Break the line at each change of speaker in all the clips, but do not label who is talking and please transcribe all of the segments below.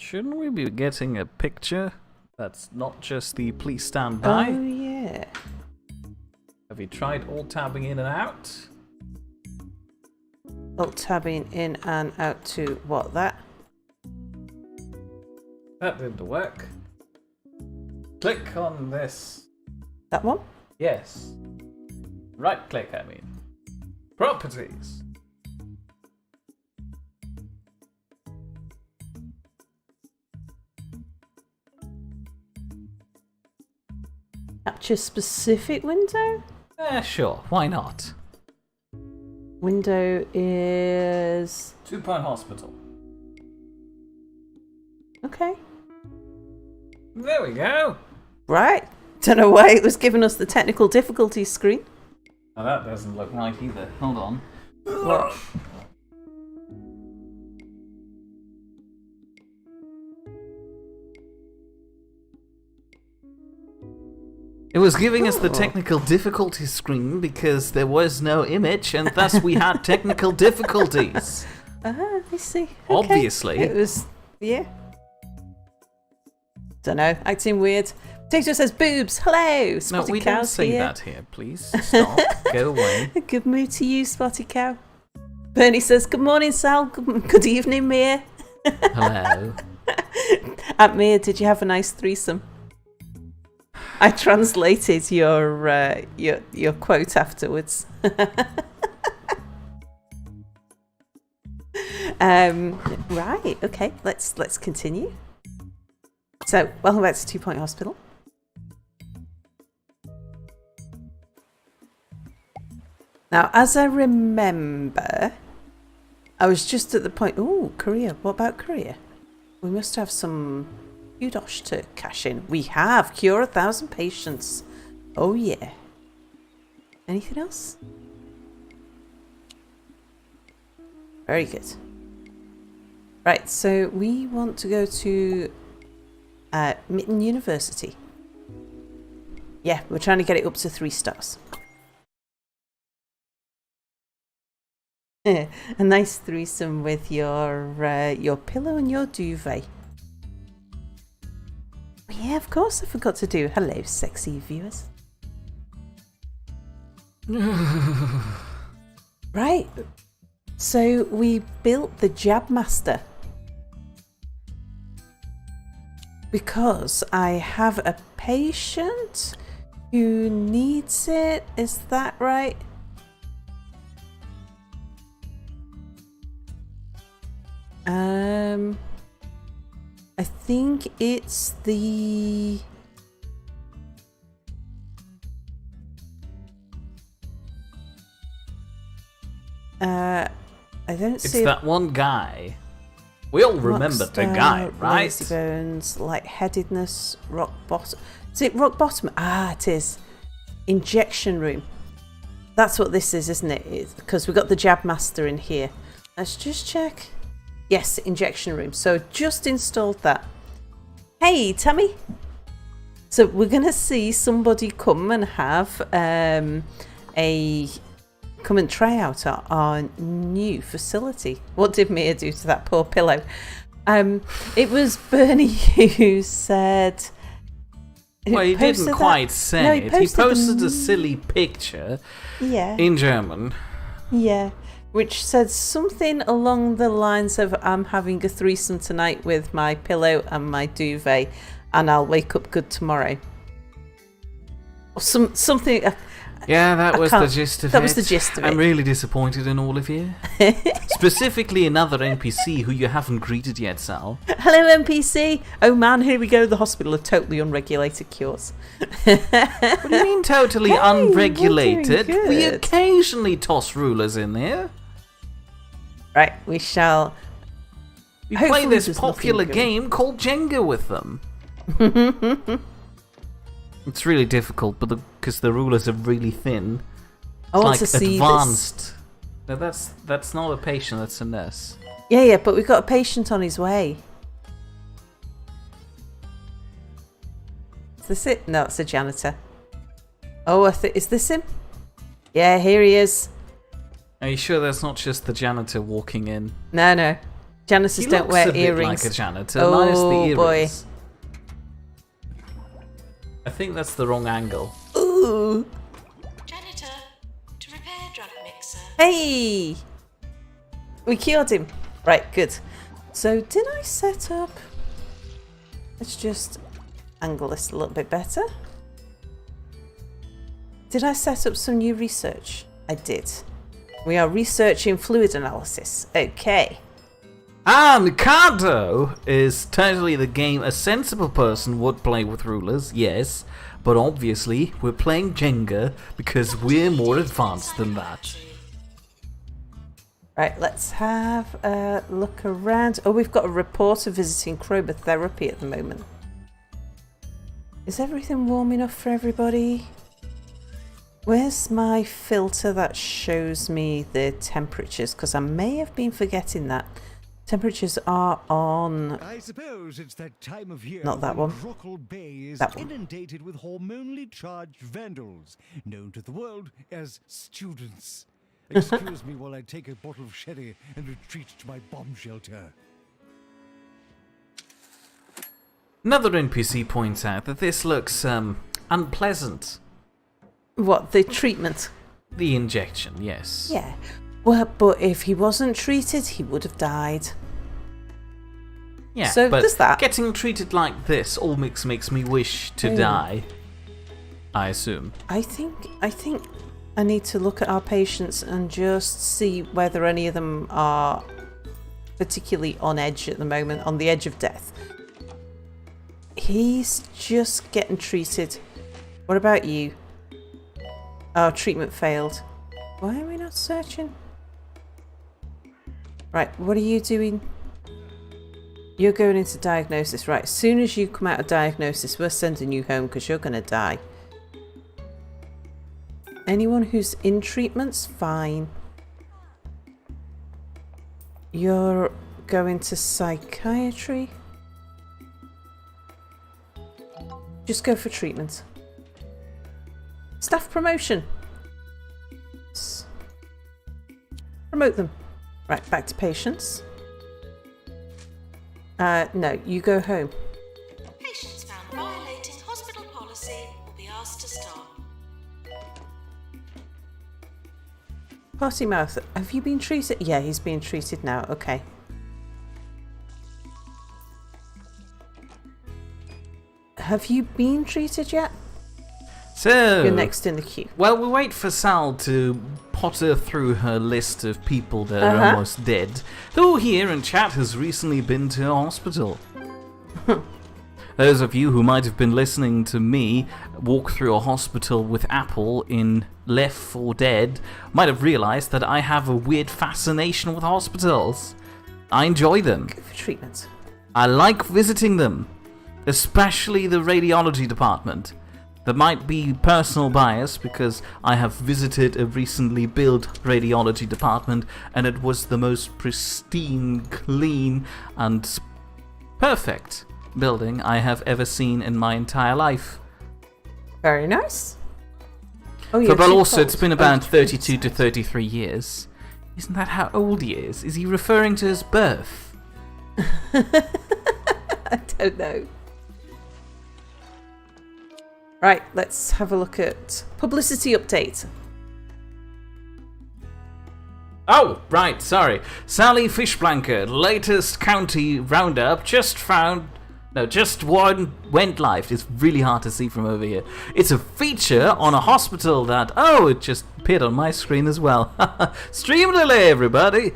Shouldn't we be getting a picture that's not just the please stand by?
Oh, yeah.
Have you tried alt-tabbing in and out?
Alt-tabbing in and out to what, that?
That didn't work. Click on this.
That one?
Yes. Right click, I mean. Properties.
Capture specific window?
Sure, why not?
Window is...
2 Point Hospital.
Okay.
There we go.
Right. Don't know why it was giving us the technical difficulties screen.
Oh, that doesn't look right either. Hold on.
What?
It was giving us the technical difficulties screen because there was no image and thus we had technical difficulties.
I see. Okay.
Obviously.
It was, yeah. Don't know, acting weird. Potato says boobs, hello!
No,
Spotted
we don't
Cow's
say
here.
that here, please. Stop. Go away.
Good mood to you, Spotted Cow. Bernie says, good morning, Sal. Good evening, Mia.
Hello.
Aunt Mia, did you have a nice threesome? I translated your quote afterwards. Right, okay, let's continue. So, welcome back to 2 Point Hospital. Now, as I remember, I was just at the point... Oh, Korea. What about Korea? We must have some kudos to cash in. We have. Cure 1,000 patients. Oh, yeah. Anything else? Very good. Right, so we want to go to Mitten University. Yeah, we're trying to get it up to 3 stars. A nice threesome with your pillow and your duvet. Yeah, of course I forgot to do. Hello, sexy viewers. Right. So we built the Jab Master because I have a patient who needs it. Is that right? I think it's the... I don't see...
It's that one guy. We all remember the guy, right?
Lazy bones, lightheadedness, rock bottom. Is it rock bottom? Ah, it is. Injection room. That's what this is, isn't it? Because we've got the Jab Master in here. Let's just check. Yes, injection room. So just installed that. Hey, Tammy. So we're going to see somebody come and have come and try out our new facility. What did Mia do to that poor pillow? It was Bernie who said...
Well, he didn't quite say
no,
it. He posted a silly picture in German.
Yeah. Which said something along the lines of, I'm having a threesome tonight with my pillow and my duvet, and I'll wake up good tomorrow. Or something.
Yeah, that was the gist of it.
That was the gist of it.
I'm really disappointed in all of you. Specifically another NPC who you haven't greeted yet, Sal.
Hello, NPC. Oh man, here we go. The hospital of totally unregulated cures.
What do you mean totally unregulated?
we're doing
We
good.
occasionally toss rulers in there.
Right, we shall...
We play
Hopefully
this
there's
popular
nothing going.
game called Jenga with them. It's really difficult, but because the rulers are really thin.
I want
like
to see
advanced. No, that's not a patient. That's a nurse.
this. Yeah, but we've got a patient on his way. Is this it? No, it's a janitor. Oh, is this him? Yeah, here he is.
Are you sure that's not just the janitor walking in?
No. Janitors
He
don't
looks
wear
a bit
earrings.
like a janitor, minus the
Oh,
earrings.
boy.
I think that's the wrong angle.
Ooh.
Janitor, to repair drug mixer.
Hey! We cured him. Right, good. So, did I set up... Let's just angle this a little bit better. Did I set up some new research? I did. We are researching fluid analysis. Okay.
Mikado is totally the game a sensible person would play with rulers, yes. But obviously, we're playing Jenga because we're more advanced than that.
Right, let's have a look around. Oh, we've got a reporter visiting chromotherapy at the moment. Is everything warm enough for everybody? Where's my filter that shows me the temperatures? Because I may have been forgetting that. Temperatures are on...
I suppose it's that time of year
Not that
when
one.
Rockall Bay is
That one.
inundated with hormonally charged vandals, known to the world as students. Excuse me while I take a bottle of sherry and retreat to my bomb shelter.
Another NPC points out that this looks unpleasant.
What, the treatment?
The injection, yes.
Yeah. Well, but if he wasn't treated, he would have died.
Yeah,
So
but
there's that.
getting treated like this all makes me wish to die. I assume.
I think I need to look at our patients and just see whether any of them are particularly on edge at the moment, on the edge of death. He's just getting treated. What about you? Our treatment failed. Why are we not searching? Right, what are you doing? You're going into diagnosis. Right, as soon as you come out of diagnosis, we're sending you home because you're going to die. Anyone who's in treatment's fine. You're going to psychiatry. Just go for treatment. Staff promotion. Promote them. Right, back to patients. No, you go home.
Patients found violating hospital policy will be asked to stop.
Potty mouth, have you been treated? Yeah, he's being treated now. Okay. Have you been treated yet?
So,
You're next in the queue.
well, we wait for Sal to potter through her list of people that are almost dead. Who here in chat has recently been to a hospital? Those of you who might have been listening to me walk through a hospital with Apple in Left 4 Dead might have realized that I have a weird fascination with hospitals. I enjoy them.
Go for treatment.
I like visiting them, especially the radiology department. There might be personal bias because I have visited a recently built radiology department and it was the most pristine, clean, and perfect building I have ever seen in my entire life.
Very nice. Oh, yeah.
But also, it's been about 32 to 33 years. Isn't that how old he is? Is he referring to his birth?
I don't know. Right, let's have a look at publicity update.
Oh, right, sorry. Sally Fishblanket, latest county roundup, went live. It's really hard to see from over here. It's a feature on a hospital that, it just appeared on my screen as well. Stream delay, everybody.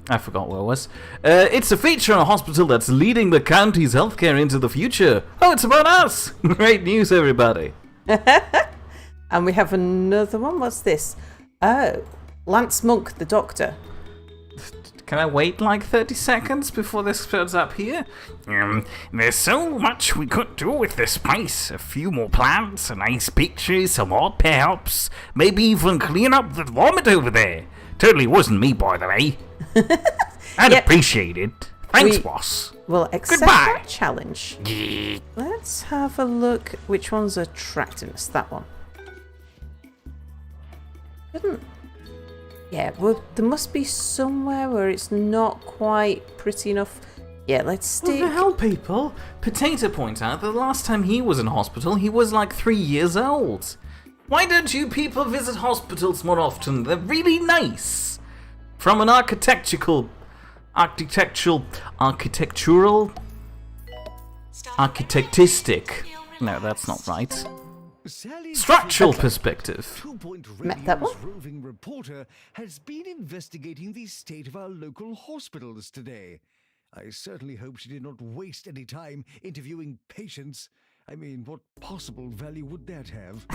I forgot where it was. It's a feature on a hospital that's leading the county's healthcare into the future. Oh, it's about us. Great news, everybody.
And we have another one. What's this? Oh, Lance Monk, the doctor.
Can I wait like 30 seconds before this shows up here?
There's so much we could do with this place. A few more plants, some nice pictures, some odd helps. Maybe even clean up the vomit over there. Totally wasn't me, by the way. I'd appreciate it. Thanks, boss.
We'll accept
Goodbye.
that challenge.
Yeah.
Let's have a look. Which one's attracting us? That one. Yeah, well, there must be somewhere where it's not quite pretty enough. Yeah, let's
What
stick...
the hell, people? Potato points out that the last time he was in hospital, he was like 3 years old. Why don't you people visit hospitals more often? They're really nice. From an architectural, architectistic. No, that's not right.
Sally's
Structural perspective.
two-point
Met that
radio's
one?
roving reporter has been investigating the state of our local hospitals today. I certainly hope she did not waste any time interviewing patients. I mean, what possible value would that have?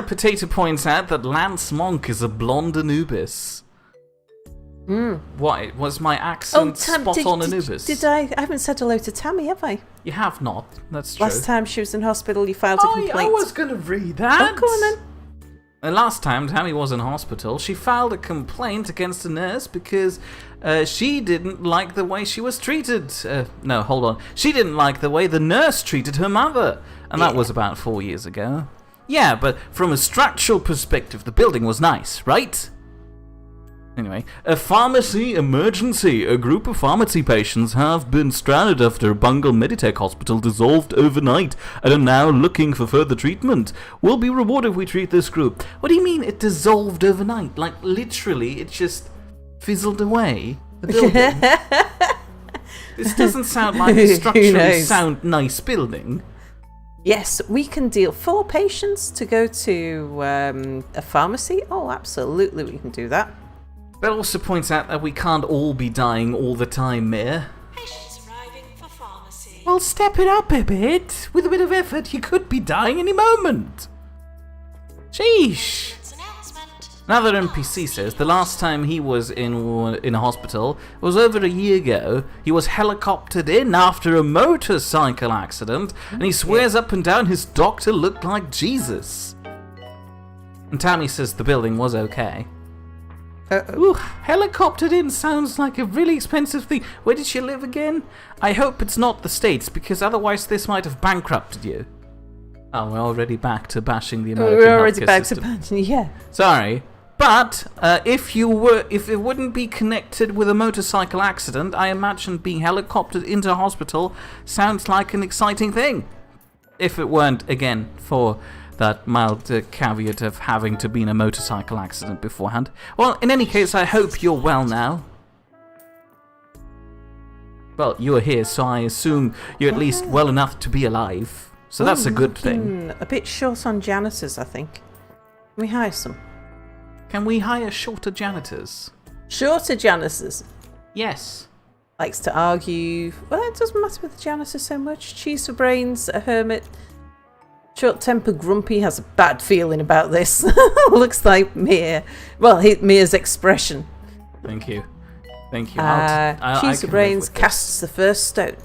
Potato points out that Lance Monk is a blonde Anubis. Why? Was my accent spot on Anubis?
Did I haven't said hello to Tammy, have I?
You have not. That's true.
Last time she was in hospital, you filed a complaint.
I was going to read that.
Oh, go on then.
The last time Tammy was in hospital, she filed a complaint against a nurse because she didn't like the way she was treated. No, hold on. She didn't like the way the nurse treated her mother. And that was about 4 years ago. Yeah, but from a structural perspective, the building was nice, right? Anyway, a pharmacy emergency. A group of pharmacy patients have been stranded after a Bungle Meditech hospital dissolved overnight and are now looking for further treatment. We'll be rewarded if we treat this group. What do you mean it dissolved overnight? Like, literally, it just fizzled away? The building? This doesn't sound like a structurally sound, nice building.
Yes, we can deal 4 patients to go to a pharmacy. Oh, absolutely, we can do that.
That also points out that we can't all be dying all the time, Mayor.
Patients arriving for pharmacy.
Well, step it up a bit. With a bit of effort, you could be dying any moment. Sheesh.
Announcement.
Another NPC says the last time he was in a hospital was over a year ago. He was helicoptered in after a motorcycle accident, and he swears up and down his doctor looked like Jesus. And Tammy says the building was okay. Ooh, helicoptered in sounds like a really expensive thing. Where did she live again? I hope it's not the States, because otherwise this might have bankrupted you. Oh, we're already back to bashing the American
We're already
healthcare
back
system.
to bashing, yeah.
Sorry, but if it wouldn't be connected with a motorcycle accident, I imagine being helicoptered into hospital sounds like an exciting thing. If it weren't, again, for that mild caveat of having to be in a motorcycle accident beforehand. Well, in any case, I hope you're well now. Well, you are here, so I assume you're at least well enough to be alive. So that's a good thing.
A bit short on janitors, I think. Can we hire some?
Can we hire shorter janitors?
Shorter janitors.
Yes.
Likes to argue. Well, it doesn't matter with the janitor so much. Cheese for brains, a hermit. Short-tempered Grumpy has a bad feeling about this. Looks like Mia. Well, Mia's expression.
Thank you. Thank you.
Cheese for
can
brains
live with
casts the first stone.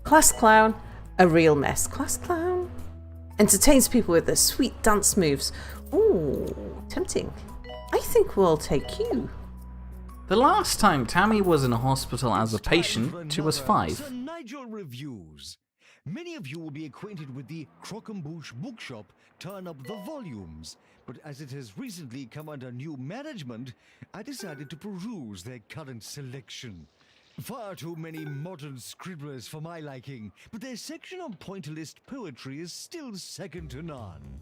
Class clown, a real mess. Class clown entertains people with their sweet dance moves. Ooh, tempting. I think we'll take you.
The last time Tammy was in a hospital as a patient, she was 5.
Sir Nigel Reviews. Many of you will be acquainted with the Croquembouche bookshop, Turn Up the Volumes, but as it has recently come under new management, I decided to peruse their current selection. Far too many modern scribblers for my liking, but their section on pointillist poetry is still second to none.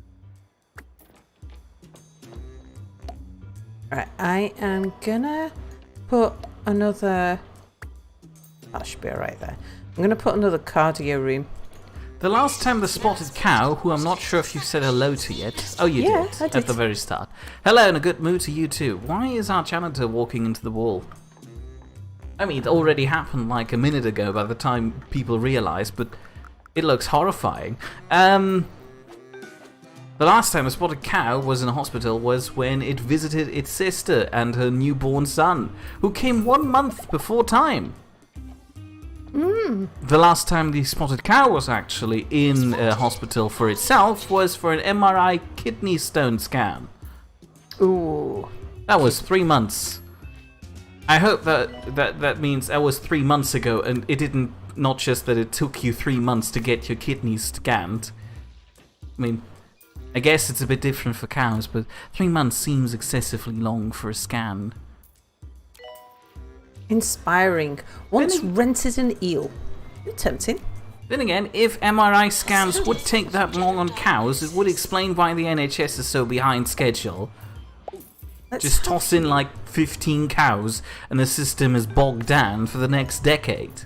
Right, I am gonna put another... That should be alright there. I'm gonna put another cardio room.
The last time the spotted cow, who I'm not sure if you said hello to yet. Oh, you
Yeah,
did.
I did.
At the very start. Hello and a good mood to you too. Why is our janitor walking into the wall? I mean, it already happened like a minute ago by the time people realised, but it looks horrifying. The last time a spotted cow was in a hospital was when it visited its sister and her newborn son, who came 1 month before time. The last time the spotted cow was actually in a hospital for itself was for an MRI kidney stone scan.
Ooh.
That was 3 months. I hope that means that was 3 months ago, and it didn't, not just that it took you 3 months to get your kidneys scanned. I mean, I guess it's a bit different for cows, but 3 months seems excessively long for a scan.
Inspiring. Once rented an eel. Tempting.
Then again, if MRI scans would take that long on cows, it would explain why the NHS is so behind schedule. Just toss in like 15 cows and the system is bogged down for the next decade.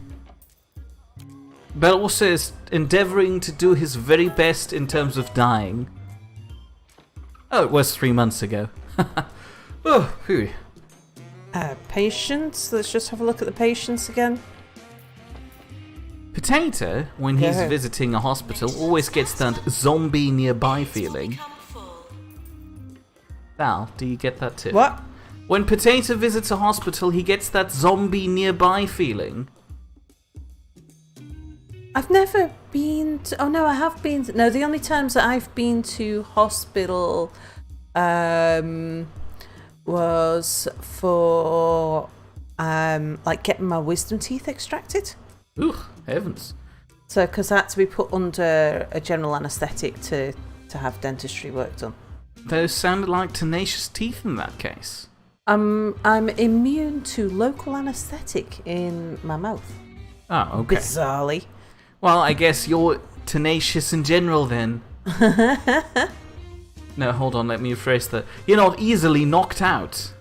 Bell also is endeavouring to do his very best in terms of dying. Oh, it was 3 months ago. Oh, phew.
Patients. Let's just have a look at the patients again.
Potato, when he's visiting a hospital, always gets that zombie nearby feeling. Val, do you get that too?
What?
When Potato visits a hospital, he gets that zombie nearby feeling.
I've never been to... Oh, no, I have been... No, the only times that I've been to hospital was for, like, getting my wisdom teeth extracted.
Ooh, heavens.
So, because I had to be put under a general anaesthetic to have dentistry work done.
Those sounded like tenacious teeth in that case.
I'm immune to local anaesthetic in my mouth.
Oh, okay.
Bizarrely.
Well, I guess you're tenacious in general then. No, hold on, let me rephrase that. You're not easily knocked out.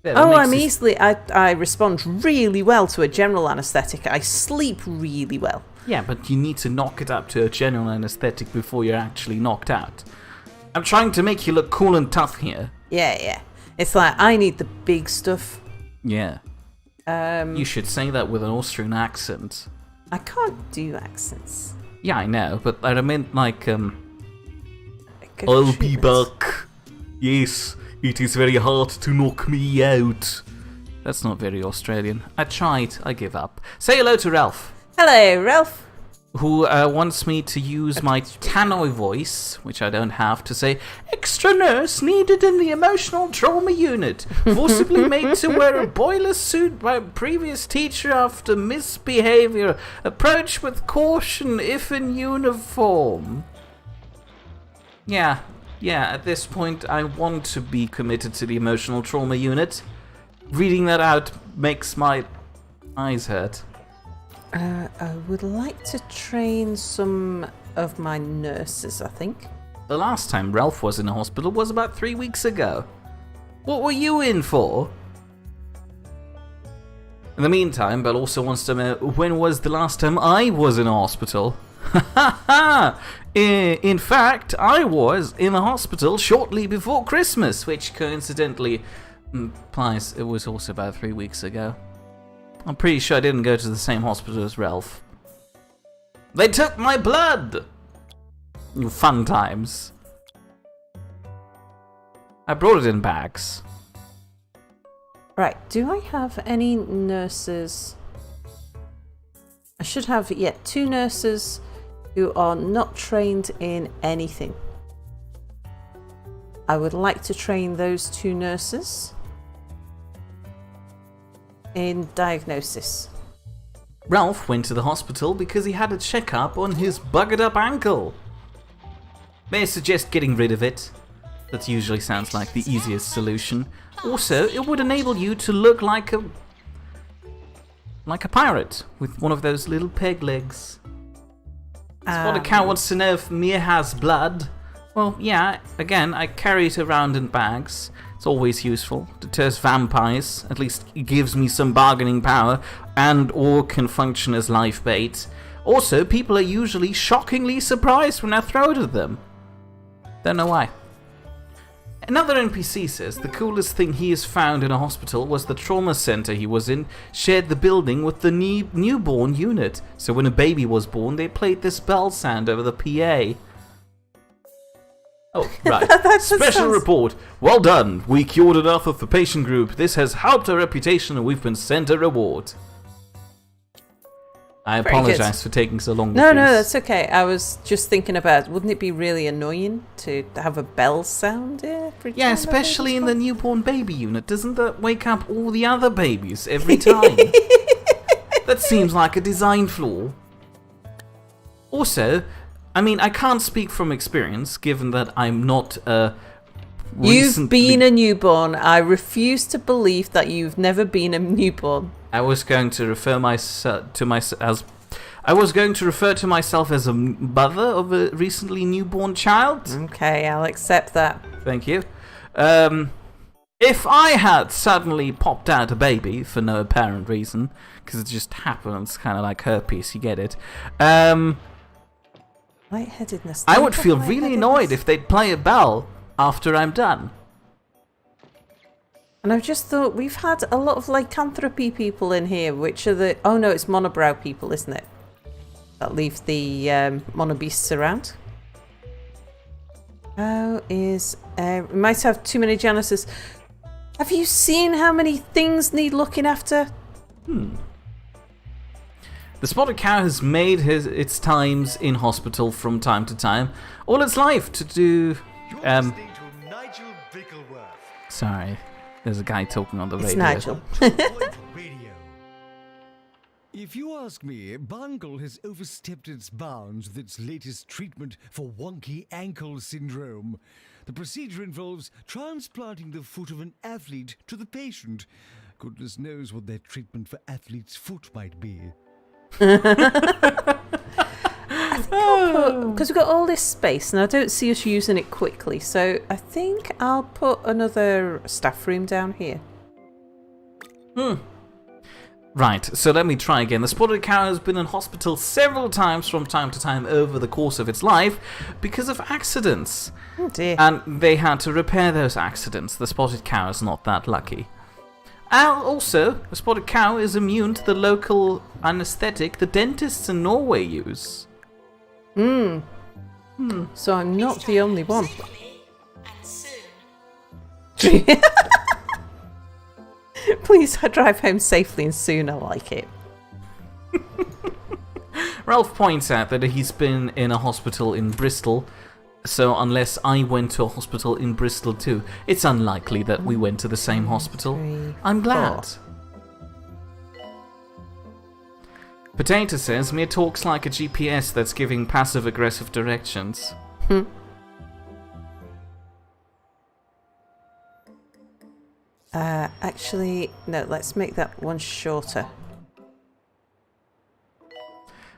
Yeah,
I'm easily... I respond really well to a general anaesthetic. I sleep really well.
Yeah, but you need to knock it up to a general anaesthetic before you're actually knocked out. I'm trying to make you look cool and tough here.
Yeah. It's like, I need the big stuff.
Yeah. You should say that with an Austrian accent.
I can't do accents.
Yeah, I know, but I meant like, I'll be back. Yes, it is very hard to knock me out. That's not very Australian. I tried, I give up. Say hello to Ralph.
Hello, Ralph.
Who wants me to use my tannoy voice, which I don't have, to say, extra nurse needed in the emotional trauma unit, forcibly made to wear a boiler suit by a previous teacher after misbehavior, approach with caution if in uniform. Yeah, at this point I want to be committed to the emotional trauma unit. Reading that out makes my eyes hurt.
I would like to train some of my nurses, I think.
The last time Ralph was in a hospital was about 3 weeks ago. What were you in for? In the meantime, Belle also wants to know, when was the last time I was in a hospital? In fact, I was in a hospital shortly before Christmas, which coincidentally implies it was also about 3 weeks ago. I'm pretty sure I didn't go to the same hospital as Ralph. They took my blood! Fun times. I brought it in bags.
Right, do I have any nurses? I should have, 2 nurses who are not trained in anything. I would like to train those 2 nurses in diagnosis.
Ralph went to the hospital because he had a checkup on his buggered up ankle. May I suggest getting rid of it? That usually sounds like the easiest solution. Also, it would enable you to look like a pirate with one of those little peg legs. That's what a cow wants to know if Mia has blood. Well, yeah, again, I carry it around in bags. It's always useful. Deters vampires. At least it gives me some bargaining power and or can function as life bait. Also, people are usually shockingly surprised when I throw it at them. Don't know why. Another NPC says the coolest thing he has found in a hospital was the trauma center he was in shared the building with the newborn unit. So when a baby was born, they played this bell sound over the PA. Oh, right. Special report. Well done. We cured enough of the patient group. This has helped our reputation and we've been sent a reward. I apologize for taking so long.
No, that's okay. I was just thinking about, wouldn't it be really annoying to have a bell sound every time?
Yeah, especially in the newborn baby unit. Doesn't that wake up all the other babies every time? That seems like a design flaw. Also, I mean, I can't speak from experience, given that I'm not
You've been a newborn. I refuse to believe that you've never been a newborn.
I was going to refer to myself as a mother of a recently newborn child.
Okay, I'll accept that.
Thank you. If I had suddenly popped out a baby for no apparent reason, because it just happens, kind of like herpes, you get it.
Lightheadedness.
I would feel really annoyed if they'd play a bell after I'm done.
And I've just thought, we've had a lot of lycanthropy people in here, which are the... Oh no, it's monobrow people, isn't it? That leave the monobeasts around. How is... we might have too many janitors. Have you seen how many things need looking after?
The spotted cow has made its times in hospital from time to time, all its life to do.
You're listening to Nigel Bickleworth.
Sorry, there's a guy talking on the radio.
It's Nigel.
Radio. If you ask me, Bungle has overstepped its bounds with its latest treatment for wonky ankle syndrome. The procedure involves transplanting the foot of an athlete to the patient. Goodness knows what their treatment for athlete's foot might be.
Because we've got all this space and I don't see us using it quickly, so I think I'll put another staff room down here.
Right, so let me try again. The spotted cow has been in hospital several times from time to time over the course of its life because of accidents.
Oh dear.
And they had to repair those accidents. The spotted cow is not that lucky. Also, the spotted cow is immune to the local anesthetic the dentists in Norway use.
So I'm not the only one.
Safely and soon.
Please drive home safely and soon. I like it.
Ralph points out that he's been in a hospital in Bristol, so unless I went to a hospital in Bristol too, it's unlikely that we went to the same hospital.
3,
I'm glad.
4.
Potato says, Mia talks like a GPS that's giving passive-aggressive directions.
Actually, no, let's make that one shorter.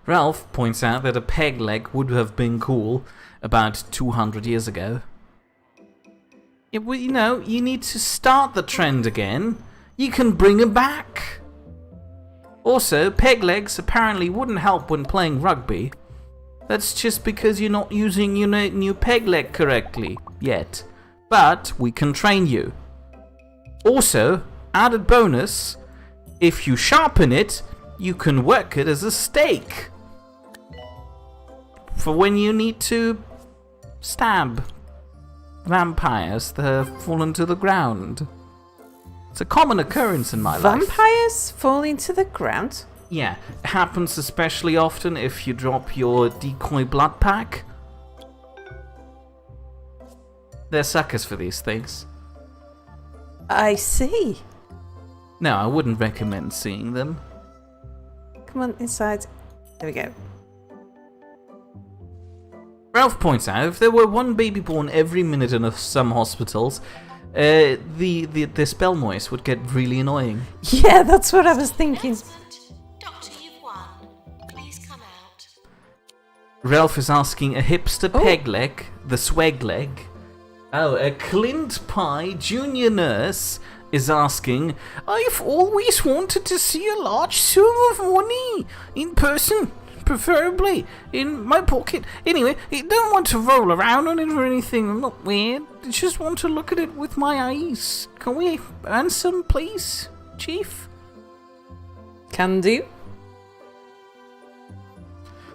Ralph points out that a peg leg would have been cool about 200 years ago. Yeah, well, you know, you need to start the trend again. You can bring them back. Also, peg legs apparently wouldn't help when playing rugby. That's just because you're not using your new peg leg correctly yet. But we can train you. Also, added bonus, if you sharpen it, you can work it as a stake. For when you need to stab vampires that have fallen to the ground. It's a common occurrence in my life.
Vampires falling to the ground?
Yeah, it happens especially often if you drop your decoy blood pack. They're suckers for these things.
I see.
No, I wouldn't recommend seeing them.
Come on, inside. There we go.
Ralph points out if there were one baby born every minute in some hospitals, the spell noise would get really annoying.
Yeah, that's what I was thinking.
Announcement. Doctor, you've won. Please come out.
Ralph is asking a hipster peg leg, the swag leg. Oh, a Clint Pie junior nurse is asking, I've always wanted to see a large sum of money in person, preferably in my pocket. Anyway, I don't want to roll around on it or anything. I'm not weird. I just want to look at it with my eyes. Can we earn some, please, Chief?
Can do.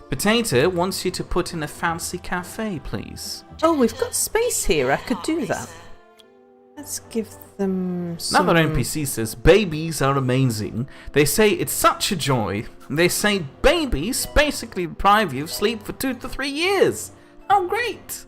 Potato wants you to put in a fancy cafe, please.
Oh, we've got space here. I could do that. Let's give them some...
Another NPC says, babies are amazing. They say it's such a joy. They say babies basically deprive you of sleep for 2 to 3 years. How great!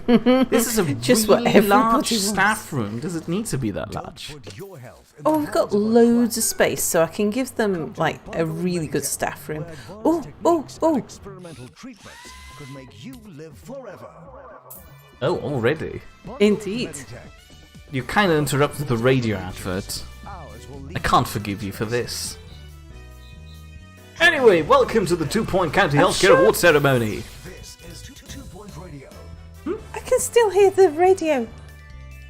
This is a
Just what
really large
everybody wants.
staff room. Does it need to be that large?
Put your health in
Oh,
the
we've got
hands of
loads of space, so I can give them, like, a really good staff room. Oh, oh, oh!
experimental treatments could make you live forever.
Oh, already?
Indeed.
You kind of interrupted the radio advert. I can't forgive you for this. Anyway, welcome to the 2 Point County Healthcare Award ceremony.
This is 2 Point Radio.
I can still hear the radio.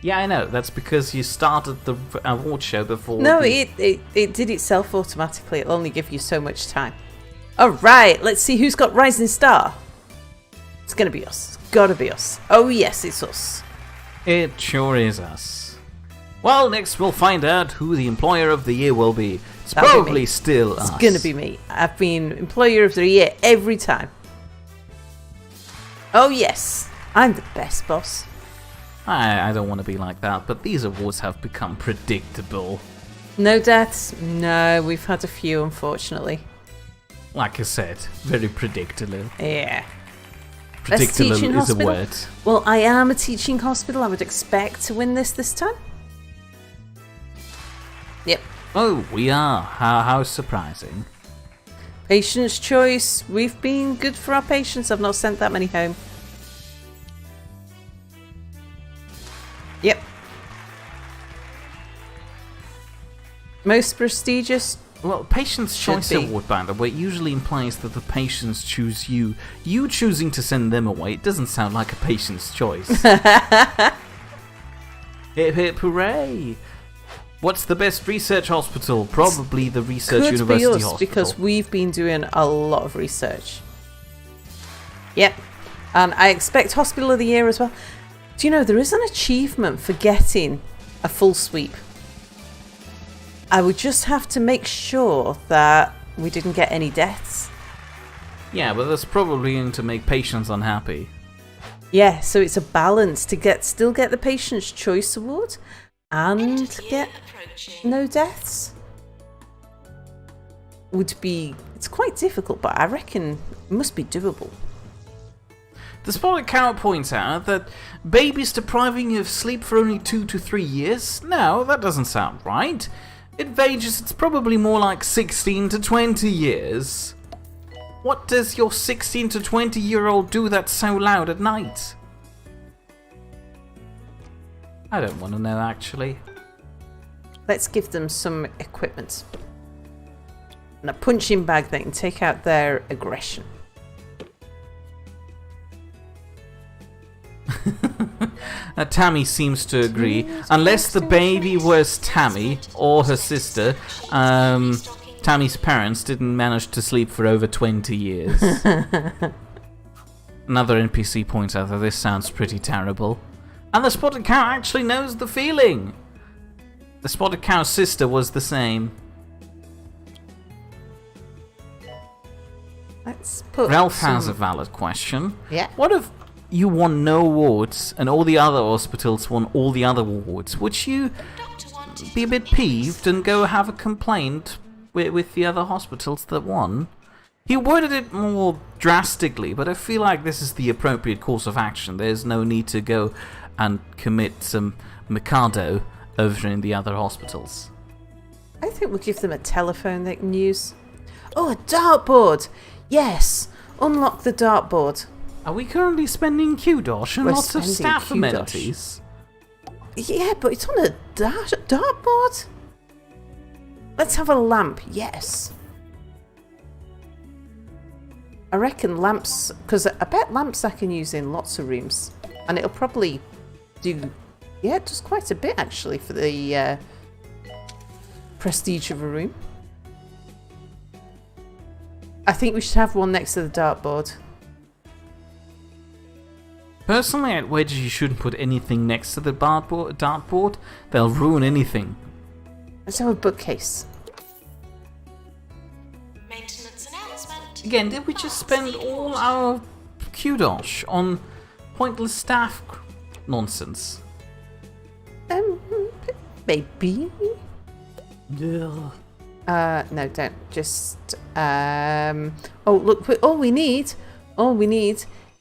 Yeah, I know. That's because you started the award show before.
No, it did itself automatically. It'll only give you so much time. Alright, let's see who's got Rising Star. It's gonna be us. It's gotta be us. Oh yes, it's us.
It sure is us. Well, next we'll find out who the Employer of the Year will be. It's
That'll be
probably
me.
still us.
It's gonna be me. I've been Employer of the Year every time. Oh yes, I'm the best boss.
I don't want to be like that, but these awards have become predictable.
No deaths? No, we've had a few, unfortunately.
Like I said, very predictable.
Yeah.
Predictable
teaching
is a
hospital?
word.
Well, I am a teaching hospital. I would expect to win this time. Yep.
Oh, we are. How surprising.
Patient's choice. We've been good for our patients. I've not sent that many home. Yep. Most prestigious.
Well, Patient's
Should
Choice
be.
Award, by the way, usually implies that the patients choose you. You choosing to send them away, it doesn't sound like a patient's choice. Hip hip hooray! What's the best research hospital? Probably the Research
Could
University
be us
Hospital.
because we've been doing a lot of research. Yep. And I expect Hospital of the Year as well. Do you know, there is an achievement for getting a full sweep. I would just have to make sure that we didn't get any deaths.
Yeah, but that's probably going to make patients unhappy.
Yeah, so it's a balance to still get the Patient's Choice Award and get no deaths. It's quite difficult, but I reckon it must be doable.
The Spotted Cow points out that babies depriving you of sleep for only 2 to 3 years? No, that doesn't sound right. It ranges, it's probably more like 16 to 20 years. What does your 16 to 20-year-old do that's so loud at night? I don't want to know, actually.
Let's give them some equipment. And a punching bag that can take out their aggression.
Tammy seems to agree. Unless the baby was Tammy or her sister, Tammy's parents didn't manage to sleep for over 20 years. Another NPC points out that this sounds pretty terrible. And the Spotted Cow actually knows the feeling. The Spotted Cow's sister was the same.
Let's put
Ralph has a valid question.
Yeah.
What if you won no awards and all the other hospitals won all the other awards? Would you be a bit peeved and go have a complaint with the other hospitals that won? He worded it more drastically, but I feel like this is the appropriate course of action. There's no need to go and commit some Mikado over in the other hospitals.
I think we'll give them a telephone they can use. Oh, a dartboard! Yes! Unlock the dartboard.
Are we currently spending QDOS and
We're
lots of
spending
staff
QDOS.
amenities?
Yeah, but it's on a dartboard. Let's have a lamp, yes. I reckon lamps, because I bet lamps I can use in lots of rooms. And it'll probably do, yeah, it does quite a bit actually for the prestige of a room. I think we should have one next to the dartboard.
Personally, I'd wager you shouldn't put anything next to the dartboard. They'll ruin anything.
Let's have a bookcase.
Maintenance announcement.
Again, did we just spend all our QDOS on pointless staff nonsense?
Maybe.
Yeah.
No, don't. Just, oh, look, all we need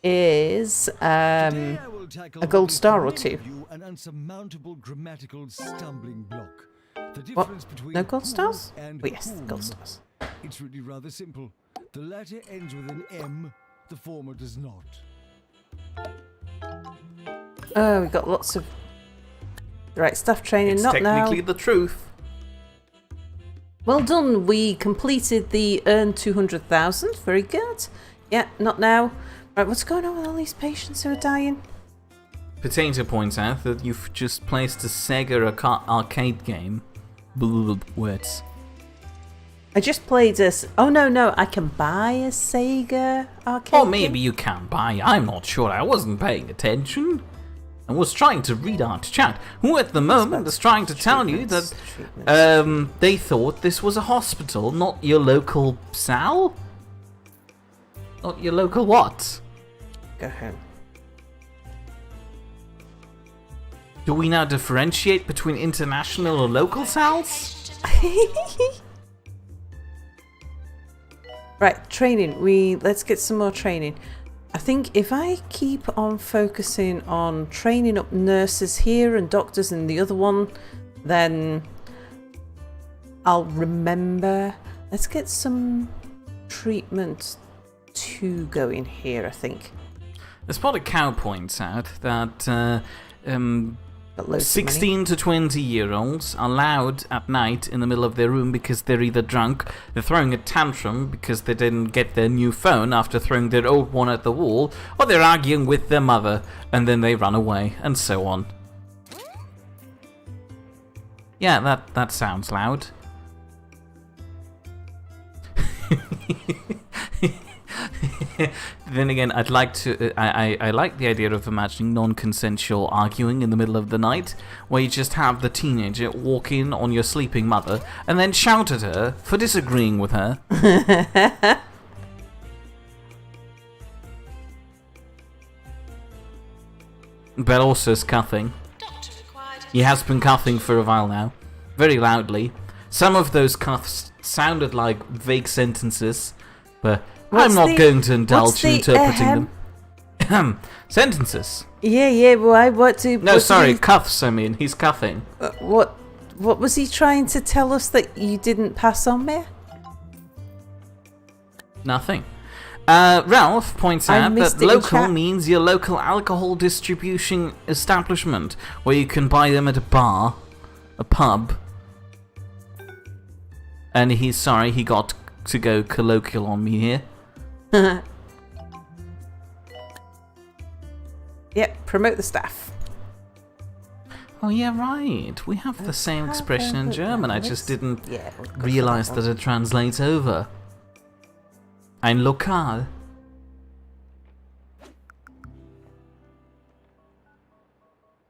is,
Today I will tackle
a gold
what
star or
may
two.
prove an unsurmountable grammatical stumbling block. The
What?
difference between
No gold
who
stars?
and
Oh, yes,
whom.
gold stars.
It's really rather simple. The latter ends with an M, the former does not.
Oh, we got lots of... Right, staff training,
It's
not
technically
now.
the truth.
Well done, we completed the earn 200,000. Very good. Yeah, not now. Right, what's going on with all these patients who are dying?
Potato points out that you've just placed a Sega arcade game. Words.
I just played this. Oh, no, I can buy a Sega arcade
Or maybe
game?
you can buy. I'm not sure. I wasn't paying attention. I was trying to read out chat, who at the moment is trying to tell you that they thought this was a hospital, not your local Sal? Not your local what?
Go home.
Do we now differentiate between international or local Sals?
Right, training. Let's get some more training. I think if I keep on focusing on training up nurses here and doctors in the other one, then I'll remember. Let's get some treatment 2 going here, I think.
The Spotted Cow points out that
Got loads of money.
16 to 20-year-olds are loud at night in the middle of their room because they're either drunk, they're throwing a tantrum because they didn't get their new phone after throwing their old one at the wall, or they're arguing with their mother and then they run away, and so on. Yeah, that sounds loud. Then again, I'd like to. I like the idea of imagining non-consensual arguing in the middle of the night, where you just have the teenager walk in on your sleeping mother and then shout at her for disagreeing with her. But also is cuffing.
Doctor required.
He has been cuffing for a while now, very loudly. Some of those cuffs sounded like vague sentences, but I'm not going to indulge in interpreting them. Sentences.
Yeah. Why? What do?
No,
what
sorry,
did he-
cuffs. I mean, he's cuffing.
What was he trying to tell us that you didn't pass on me?
Nothing. Ralph points
I
out
missed
that
it in
local
chat.
means your local alcohol distribution establishment, where you can buy them at a bar, a pub. And he's sorry he got to go colloquial on me here.
Yep, promote the staff.
Oh yeah, right. We have the same expression in German. I just didn't
Yeah, we'll go
realize
for
that it translates over. Ein Lokal.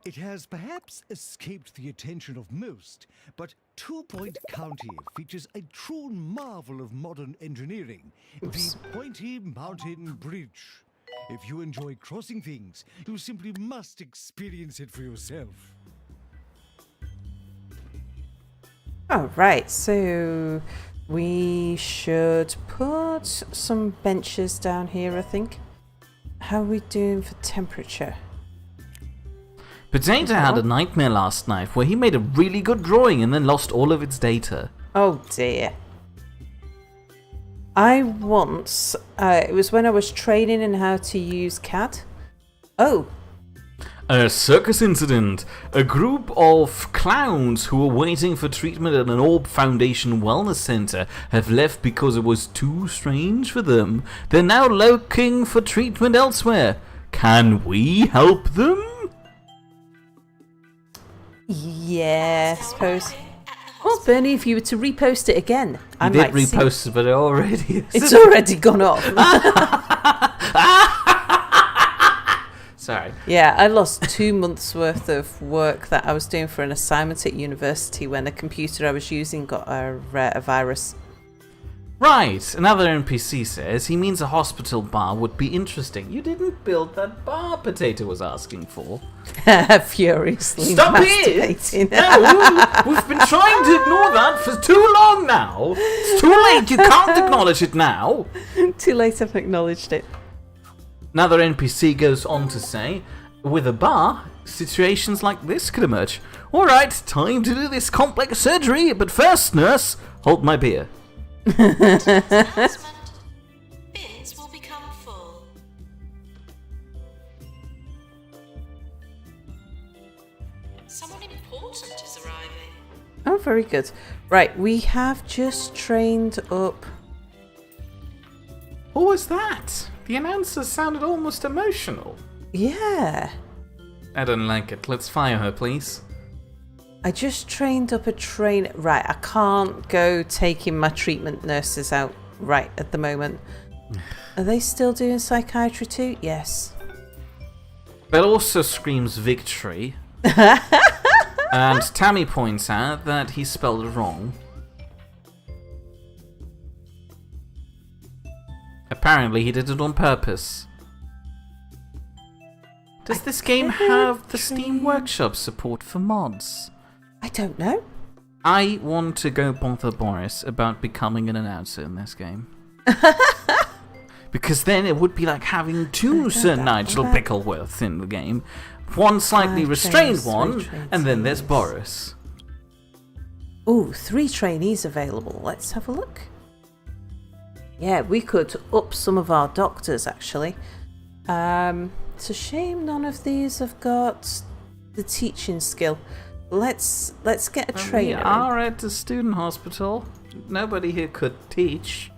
It has perhaps escaped the attention of most, but Two Point County features a true marvel of modern engineering, the Pointy Mountain Bridge. If you enjoy crossing things, you simply must experience it for yourself.
Oh, right. So we should put some benches down here, I think. How are we doing for temperature?
Potato had a nightmare last night where he made a really good drawing and then lost all of its data.
Oh dear. I once, it was when I was training in how to use CAD. Oh,
A circus incident. A group of clowns who were waiting for treatment at an Orb Foundation wellness center have left because it was too strange for them. They're now looking for treatment elsewhere. Can we help them?
yeah, I suppose. Well, Bernie, if you were to repost it again, I
I did
might see-
repost it, but it already is.
It's already gone off.
Sorry.
Yeah, I lost 2 months worth of work that I was doing for an assignment at university when the computer I was using got a virus.
Right, another NPC says he means a hospital bar would be interesting. You didn't build that bar Potato was asking for.
Furiously
Stop
masturbating.
it! No, we've been trying to ignore that for too long now. It's too late, you can't acknowledge it now.
Too late, I've acknowledged it.
Another NPC goes on to say, with a bar, situations like this could emerge. Alright, time to do this complex surgery, but first, nurse, hold my beer.
Announcement. Bins will become full.
very good. Right, we have just trained up.
What was that? The announcer sounded almost emotional.
Yeah.
I don't like it. Let's fire her, please.
I just trained up a trainer. Right, I can't go taking my treatment nurses out right at the moment. Are they still doing psychiatry too? Yes.
That also screams victory. And Tammy points out that he spelled it wrong. Apparently he did it on purpose. Does this game have the Steam Workshop support for mods?
I don't know.
I want to go bother Boris about becoming an announcer in this game. Because then it would be like having two Sir Nigel Pickleworths in the game. One slightly restrained one, and then there's Boris.
Ooh, 3 trainees available. Let's have a look. Yeah, we could up some of our doctors, actually. It's a shame none of these have got the teaching skill. Let's get a trainer.
We are at a student hospital. Nobody here could teach.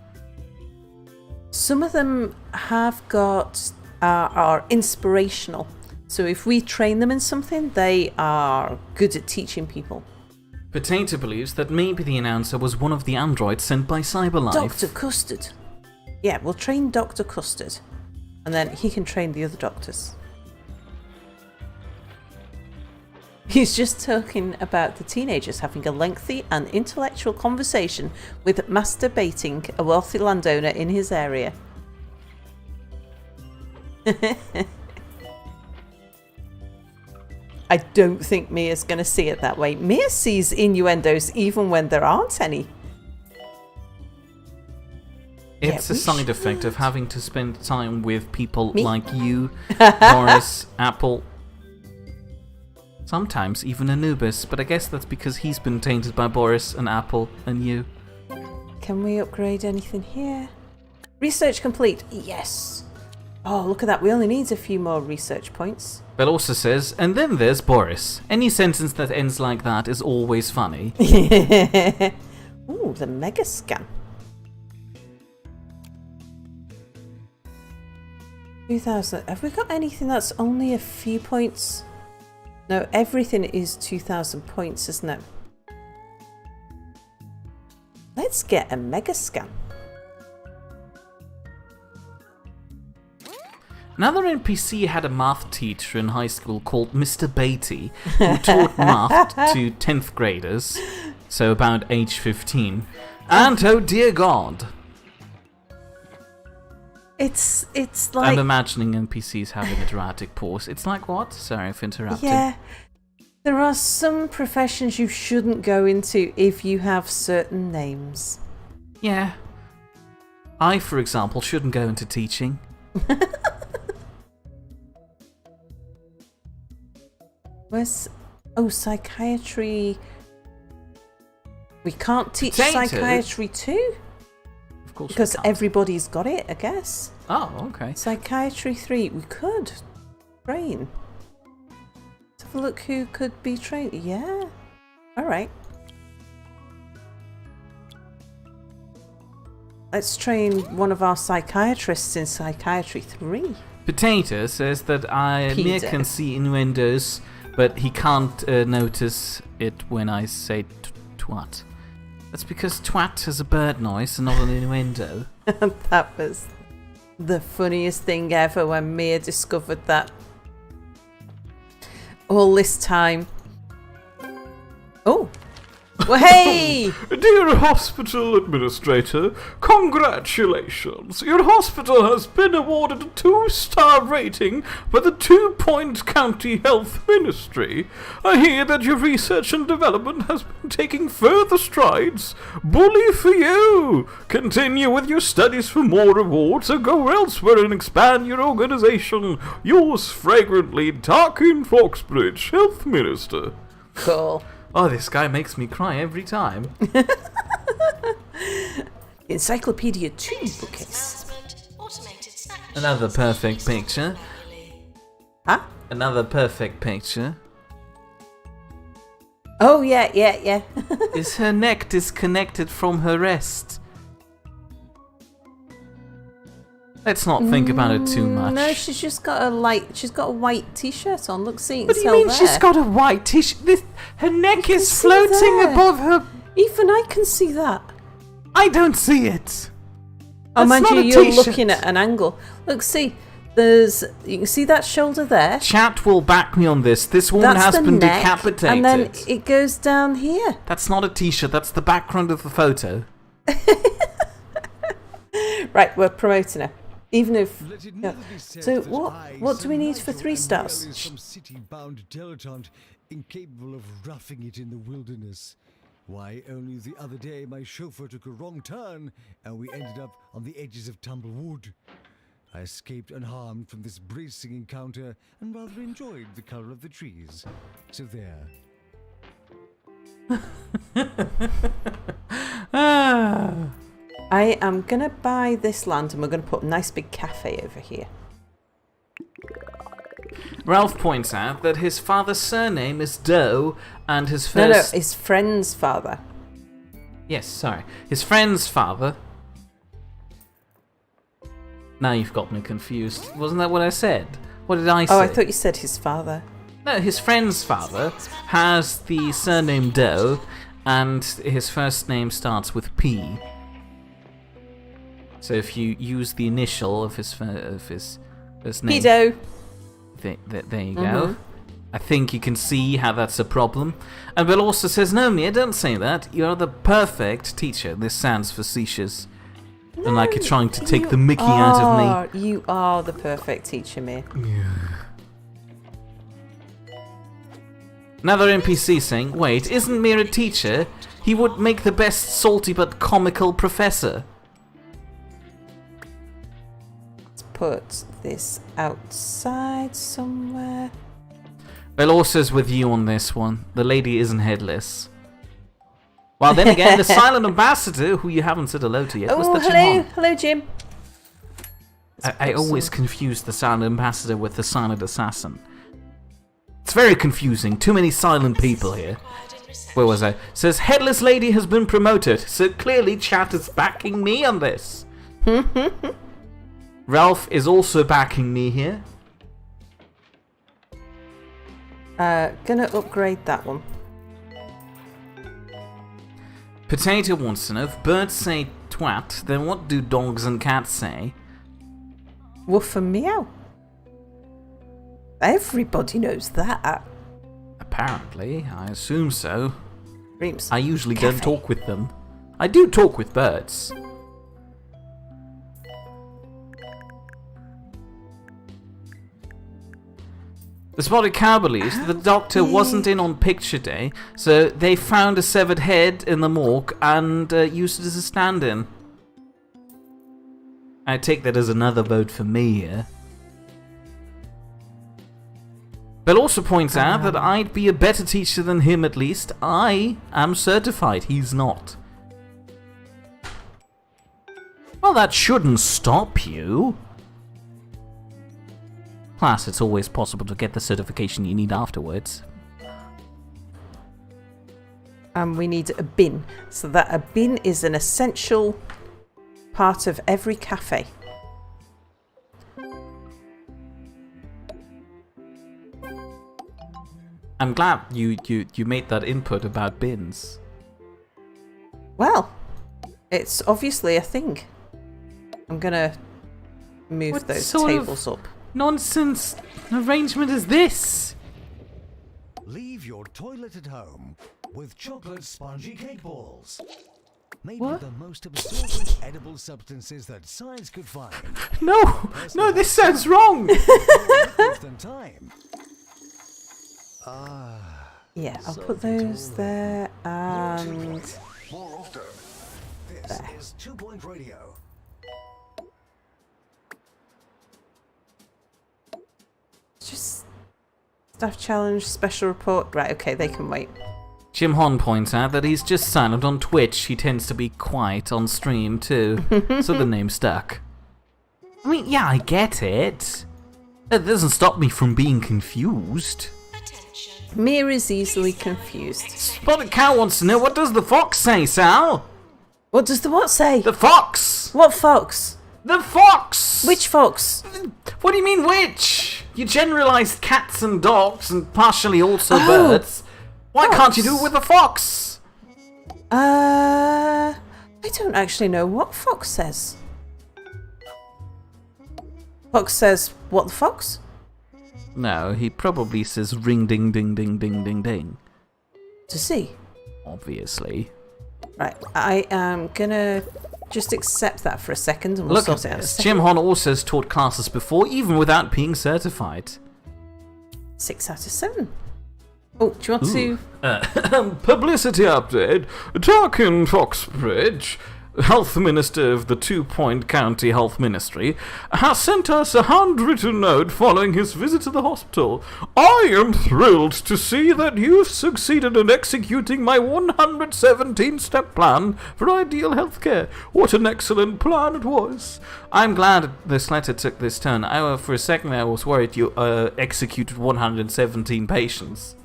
Some of them have got are inspirational. So if we train them in something, they are good at teaching people.
Potato believes that maybe the announcer was one of the androids sent by Cyberlife.
Dr. Custard. Yeah, we'll train Dr. Custard. And then he can train the other doctors. He's just talking about the teenagers having a lengthy and intellectual conversation with masturbating a wealthy landowner in his area. I don't think Mia's going to see it that way. Mia sees innuendos even when there aren't any.
It's
Yeah,
a side
should.
effect of having to spend time with people like you, Boris, Apple, sometimes even Anubis, but I guess that's because he's been tainted by Boris and Apple and you.
Can we upgrade anything here? Research complete. Yes. Oh, look at that. We only need a few more research points.
But also says, and then there's Boris. Any sentence that ends like that is always funny.
Ooh, the mega scan. 2,000. Have we got anything that's only a few points? No, everything is 2,000 points, isn't it? Let's get a mega scan.
Another NPC had a math teacher in high school called Mr. Beatty, who taught math to 10th graders, so about age 15. And oh dear God!
It's like...
I'm imagining NPCs having a dramatic pause. It's like what? Sorry if interrupting.
Yeah. There are some professions you shouldn't go into if you have certain names.
Yeah. I, for example, shouldn't go into teaching.
Where's... Oh, psychiatry... We can't teach
Potato?
psychiatry too?
Of course
Because
we can't.
everybody's got it, I guess.
Oh, okay.
Psychiatry 3, we could train. Let's have a look who could be trained. Yeah. Alright. Let's train one of our psychiatrists in Psychiatry 3.
Potato says that Mia
Peter.
can see innuendos, but he can't notice it when I say twat. That's because twat has a bird noise and not an innuendo.
That was the funniest thing ever when Mia discovered that. All this time. Oh. Well, hey!
Dear hospital administrator, congratulations! Your hospital has been awarded a 2-star rating by the 2 Point County Health Ministry. I hear that your research and development has been taking further strides. Bully for you! Continue with your studies for more awards or go elsewhere and expand your organization. Yours fragrantly, Tarkin Foxbridge, Health Minister.
Cool.
Oh, this guy makes me cry every time.
Encyclopedia 2 bookcase.
Announcement, automated snack
Another
machines,
perfect picture.
Huh?
Another perfect picture.
Oh, yeah.
Is her neck disconnected from her wrist? Let's not think about it too much.
No, she's just got she's got a white t-shirt on. Look, see,
What do you mean she's got a white t-shirt? Her neck is floating above her.
Even I can see that.
I don't see it.
Oh,
That's
mind
not
you,
a
you're
t-shirt.
looking at an angle. Look, see, you can see that shoulder there.
Chat will back me on this. This woman
That's
has
the
been
neck,
decapitated.
and then it goes down here.
That's not a t-shirt. That's the background of the photo.
Right, we're promoting her. Even if...
Let it
Yeah.
never be said
So
that
what do we need for
Nigel
3
am
stars?
merely some city-bound dilettante incapable of roughing it in the wilderness. Why, only the other day my chauffeur took a wrong turn and we ended up on the edges of Tumblewood. I escaped unharmed from this bracing encounter and rather enjoyed the colour of the trees. So there.
I am going to buy this land and we're going to put a nice big cafe over here.
Ralph points out that his father's surname is Doe and his
No,
first...
his friend's father.
Yes, sorry. His friend's father... Now you've got me confused. Wasn't that what I said? What did I say?
Oh, I thought you said his father.
No, his friend's father has the surname Doe and his first name starts with P. So if you use the initial of his first name...
Pedo.
There you go. I think you can see how that's a problem. And Bill also says, no, Mia, don't say that. You're the perfect teacher. This sounds facetious. And like you're trying to take the mickey out of me.
You are the perfect teacher, Mia.
Another NPC saying, wait, isn't Mia a teacher? He would make the best salty but comical professor.
Let's put this outside somewhere.
Bill also's with you on this one. The lady isn't headless. Well, then again, the silent ambassador, who you haven't said hello to yet, was
Oh,
the
hello.
Jim.
Hello, Jim.
I always confuse the silent ambassador with the silent assassin. It's very confusing. Too many silent people here. Where was I? Says headless lady has been promoted. So clearly chat is backing me on this. Ralph is also backing me here.
Gonna upgrade that one.
Potato wants to know if birds say twat, then what do dogs and cats say?
Woof and meow. Everybody knows that.
Apparently, I assume so.
Dreams.
I usually
Cafe.
don't talk with them. I do talk with birds. The Spotted Cow believes that the doctor wasn't in on picture day, so they found a severed head in the morgue and used it as a stand-in. I take that as another vote for me here. Bill also points out that I'd be a better teacher than him at least. I am certified, he's not. Well, that shouldn't stop you. Plus, it's always possible to get the certification you need afterwards.
And we need a bin. So that a bin is an essential part of every cafe.
I'm glad you made that input about bins.
Well, it's obviously a thing. I'm gonna move
What
those
sort of
tables up.
Nonsense arrangement is this?
Leave your toilet at home with chocolate spongy cake balls. Made
What?
with the most absorbent edible substances that science could find.
No, this sounds wrong.
Than time.
Yeah, I'll put those there and
More often. This is 2 Point Radio.
just staff challenge, special report. Right, okay, they can wait.
Jim Hon points out that he's just silent on Twitch. He tends to be quiet on stream too, so the name stuck. I mean, yeah, I get it. That doesn't stop me from being confused.
Attention.
Mia is easily confused.
Spotted Cow wants to know, what does the fox say, Sal?
What does the what say?
The fox!
What fox?
The fox!
Which fox?
What do you mean, which? You generalised cats and dogs and partially also
Oh,
birds. Why can't you do
fox.
it with a fox?
I don't actually know what fox says. Fox says, what the fox?
No, he probably says ring ding ding ding ding ding ding.
Does he?
Obviously.
Right, I am gonna just accept that for a second and we'll
Look at
sort it out in a
this.
second.
Jim Hon also has taught classes before, even without being certified.
6 out of 7. Oh, do you want to...
Publicity update. Tarkin Foxbridge, Health Minister of the 2-Point County Health Ministry, has sent us a handwritten note following his visit to the hospital. I am thrilled to see that you've succeeded in executing my 117-step plan for ideal healthcare. What an excellent plan it was.
I'm glad this letter took this turn. For a second I was worried you executed 117 patients.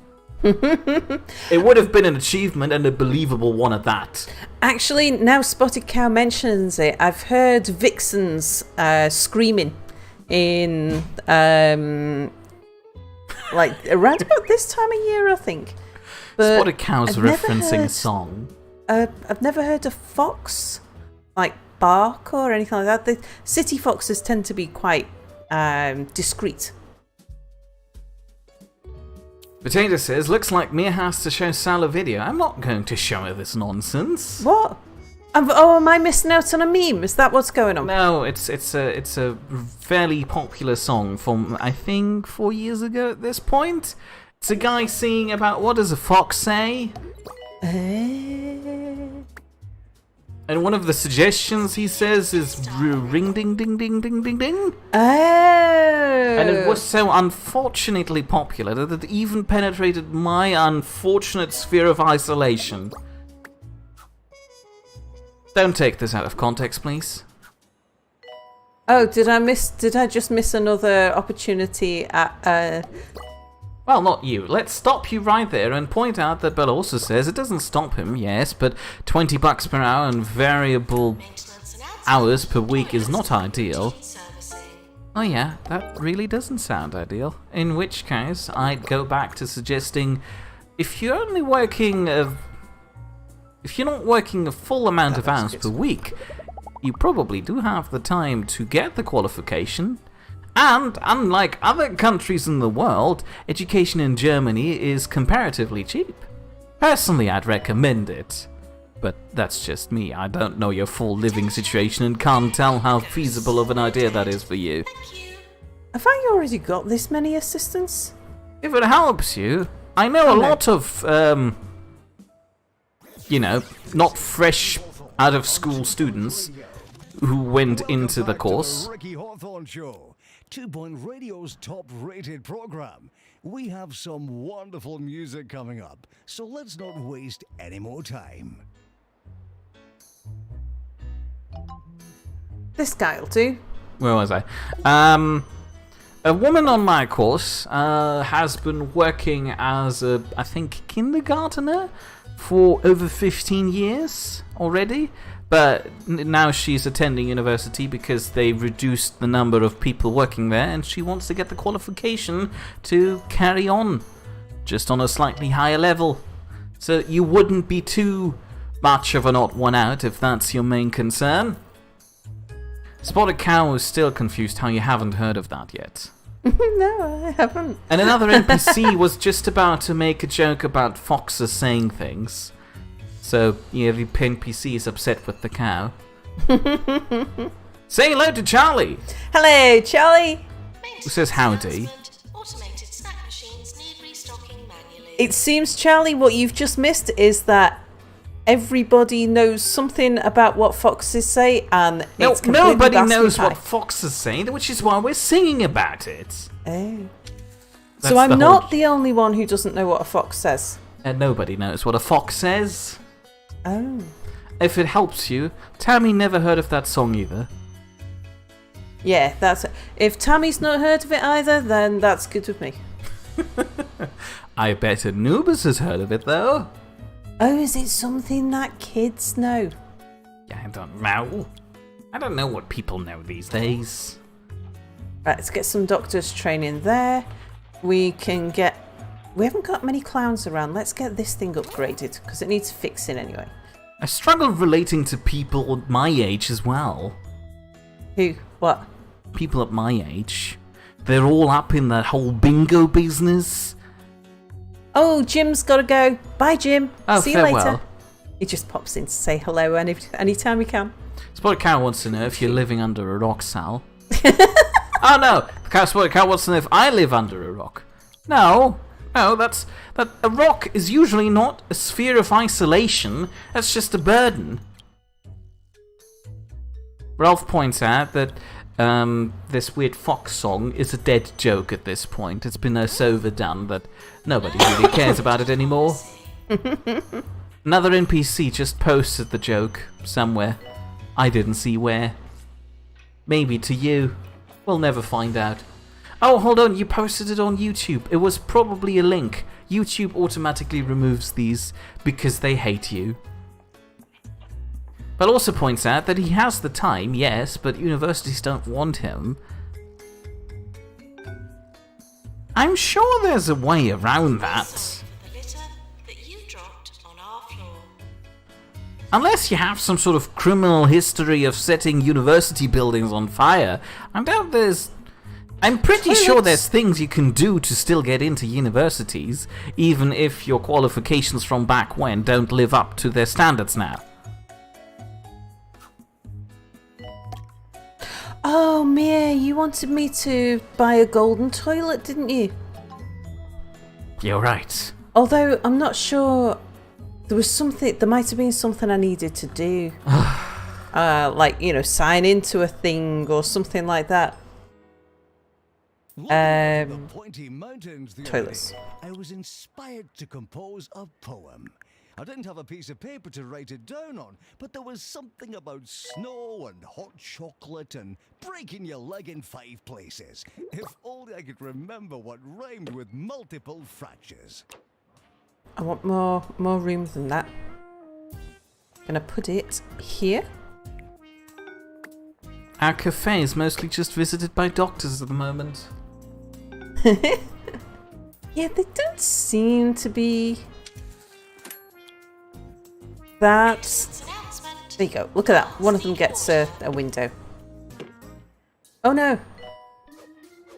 It would have been an achievement and a believable one at that.
Actually, now Spotted Cow mentions it, I've heard vixens screaming in, like, around about this time of year, I think. But
Spotted Cow's
I've never
referencing a
heard-
song.
I've never heard a fox, like, bark or anything like that. The city foxes tend to be quite discreet.
Potato says, looks like Mia has to show Sal a video. I'm not going to show her this nonsense.
What? Am I missing out on a meme? Is that what's going on?
No, it's a fairly popular song from, I think, 4 years ago at this point. It's a guy singing about, what does a fox say? And one of the suggestions he says is ring ding ding ding ding ding ding.
Oh.
And it was so unfortunately popular that it even penetrated my unfortunate sphere of isolation. Don't take this out of context, please.
Oh, did I just miss another opportunity at
Well, not you. Let's stop you right there and point out that Bell also says it doesn't stop him, yes, but $20 per hour and variable
Maintenance and ads
hours per week is not ideal.
servicing.
Oh yeah, that really doesn't sound ideal. In which case, I'd go back to suggesting if you're only working if you're not working a full amount of hours per week, you probably do have the time to get the qualification. And unlike other countries in the world, education in Germany is comparatively cheap. Personally, I'd recommend it. But that's just me. I don't know your full living situation and can't tell how feasible of an idea that is for you.
Have I already got this many assistants?
If it helps you, I know a lot of, not fresh out of school students who went into the course.
Ricky Hawthorne Show, 2 Point Radio's top-rated program. We have some wonderful music coming up, so let's not waste any more time.
This guy'll do.
Where was I? A woman on my course has been working as a, I think, kindergartner for over 15 years already. But now she's attending university because they reduced the number of people working there, and she wants to get the qualification to carry on, just on a slightly higher level. So you wouldn't be too much of an odd one out if that's your main concern. Spotted Cow is still confused how you haven't heard of that yet.
No, I haven't.
And another NPC was just about to make a joke about foxes saying things. So, yeah, the NPC is upset with the cow. Say hello to Charlie,
Hello, Charlie.
who says howdy.
Announcement, automated snack machines need restocking manually.
It seems, Charlie, what you've just missed is that everybody knows something about what foxes say, and
No,
it's completely
nobody
basket
knows
pie.
what foxes say, which is why we're singing about it.
Oh.
That's
So I'm
the
not
whole-
the only one who doesn't know what a fox says.
And nobody knows what a fox says.
Oh.
If it helps you, Tammy never heard of that song either.
Yeah, that's... If Tammy's not heard of it either, then that's good with me.
I bet Anubis has heard of it, though.
Oh, is it something that kids know?
Yeah, I don't know. I don't know what people know these days.
Right, let's get some doctors training there. We haven't got many clowns around. Let's get this thing upgraded, because it needs fixing anyway.
I struggle relating to people my age as well.
Who? What?
People at my age. They're all up in that whole bingo business.
Oh, Jim's got to go. Bye, Jim.
Oh,
See you
farewell.
later. He just pops in to say hello anytime he can.
Spotted Cow wants to know if you're living under a rock, Sal. Oh no! Spotted Cow wants to know if I live under a rock. No, that a rock is usually not a sphere of isolation. That's just a burden. Ralph points out that this weird fox song is a dead joke at this point. It's been so overdone that nobody really cares about it anymore. Another NPC just posted the joke somewhere. I didn't see where. Maybe to you. We'll never find out. Oh, hold on, you posted it on YouTube. It was probably a link. YouTube automatically removes these because they hate you. But also points out that he has the time, yes, but universities don't want him. I'm sure there's a way around that.
The litter that you dropped on our floor.
Unless you have some sort of criminal history of setting university buildings on fire, I doubt there's... I'm pretty sure there's things you can do to still get into universities, even if your qualifications from back when don't live up to their standards now.
Oh, Mia, you wanted me to buy a golden toilet, didn't you?
You're right.
Although, I'm not sure... There might have been something I needed to do. Like, sign into a thing or something like that.
The pointy mountains the other
Toilets.
day, I was inspired to compose a poem. I didn't have a piece of paper to write it down on, but there was something about snow and hot chocolate and breaking your leg in 5 places. If only I could remember what rhymed with multiple fractures.
I want more room than that. Gonna put it here.
Our cafe is mostly just visited by doctors at the moment.
Yeah, they don't seem to be that...
Announcement.
There you go. Look at that. One of them gets a window. Oh no.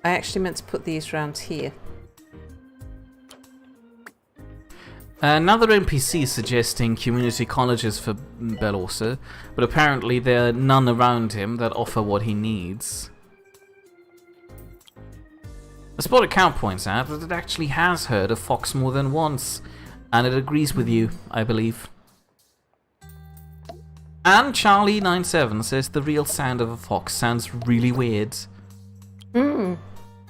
I actually meant to put these round here.
Another NPC is suggesting community colleges for Belorsa, but apparently there are none around him that offer what he needs. The Spotted Cow points out that it actually has heard of Fox more than once, and it agrees with you, I believe. And Charlie97 says the real sound of a fox sounds really weird.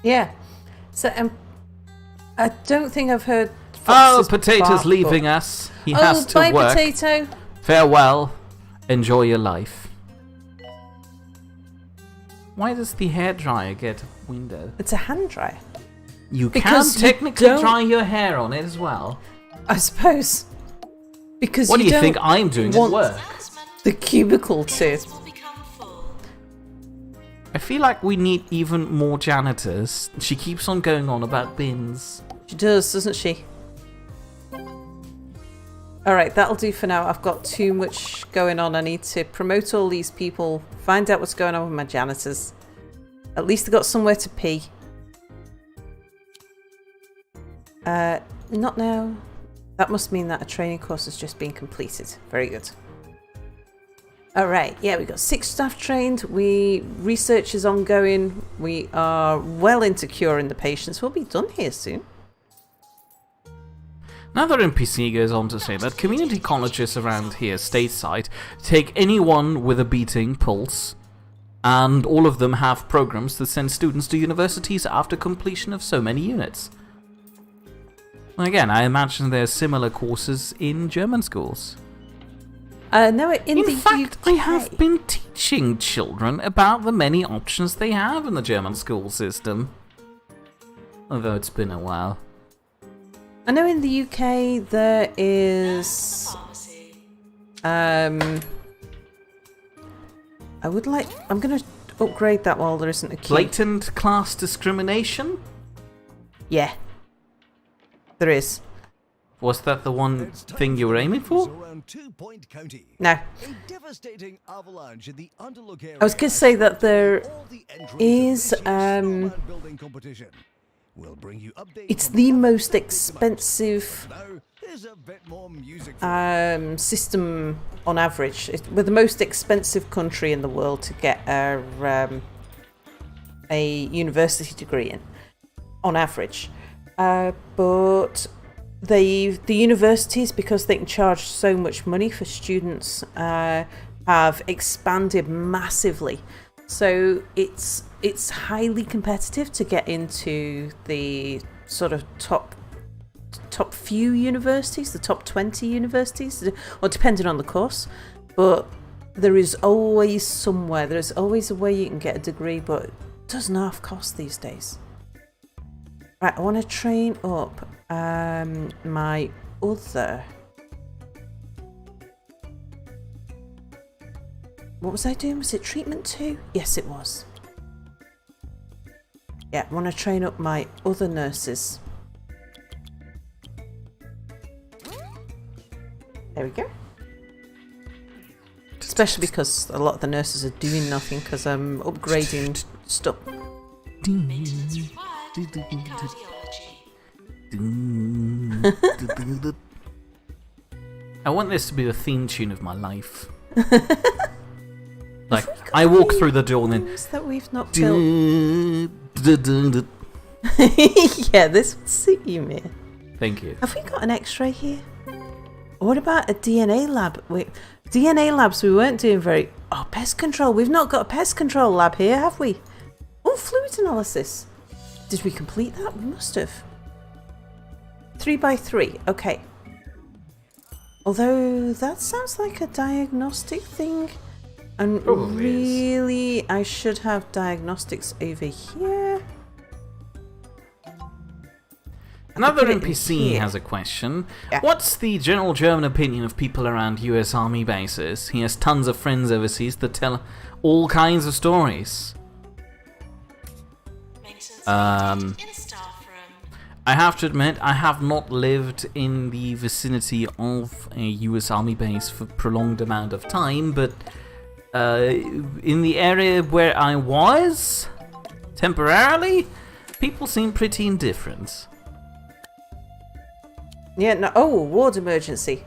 Yeah. So, I don't think I've heard
Oh,
foxes
Potato's
bark,
leaving
but-
us. He has to
bye,
work.
Potato.
Farewell. Enjoy your life. Why does the hairdryer get a window?
It's a hand dryer,
You
Because
can
you
technically
don't-
dry your hair on it as well.
I suppose. Because
What do you
don't
think I'm doing at
want
work?
Announcement.
the cubicle to.
Guests will become full.
I feel like we need even more janitors. She keeps on going on about bins.
She does, doesn't she? Alright, that'll do for now. I've got too much going on. I need to promote all these people, find out what's going on with my janitors. At least they've got somewhere to pee. Not now. That must mean that a training course has just been completed. Very good. Alright, yeah, we've got 6 staff trained. Research is ongoing. We are well into curing the patients. We'll be done here soon.
Another NPC goes on to say that community colleges around here, stateside, take anyone with a beating pulse, and all of them have programs that send students to universities after completion of so many units. Again, I imagine there's similar courses in German schools.
No, in
In
the
fact,
UK.
I have been teaching children about the many options they have in the German school system. although it's been a while.
I know in the UK there is...
Pharmacy.
I'm going to upgrade that while there isn't a key.
Blatant class discrimination?
Yeah. There is.
Was that the one
It's time
thing you were aiming for?
Around 2 Point County.
No.
A devastating avalanche in the Underlook area.
I was going to say that there
all the entries
is,
of this year's snowman building competition. We'll bring you updates
it's
from
the
the
most
upcoming
expensive
months. Now, here's a bit more music for
system on average. We're the most expensive country in the world to get a university degree in, on average. But the universities, because they can charge so much money for students, have expanded massively. So it's highly competitive to get into the sort of top few universities, the top 20 universities, or depending on the course. But there is always somewhere, there's always a way you can get a degree, but it doesn't half cost these days. Right, I want to train up my other... What was I doing? Was it treatment 2? Yes, it was. Yeah, I want to train up my other nurses. There we go. Especially because a lot of the nurses are doing nothing because I'm upgrading stuff.
Maintenance required in cardiology.
I want this to be the theme tune of my life. Like, I walk through the door and then...
That we've not built.
Thank
Yeah, this would suit you, Mia.
you.
Have we got an X-ray here? What about a DNA lab? Wait, DNA labs we weren't doing very... Oh, pest control. We've not got a pest control lab here, have we? Oh, fluid analysis. Did we complete that? We must have. 3x3. Okay. Although that sounds like a diagnostic thing. And
Probably
really, I should have diagnostics over here.
Another
put it in
NPC
here.
has a question.
Yeah.
What's the general German opinion of people around US Army bases? He has tons of friends overseas that tell all kinds of stories.
Maintenance
Um,
in staff room.
I have to admit, I have not lived in the vicinity of a US Army base for a prolonged amount of time, but in the area where I was, temporarily, people seem pretty indifferent.
Yeah, no. Oh, ward emergency.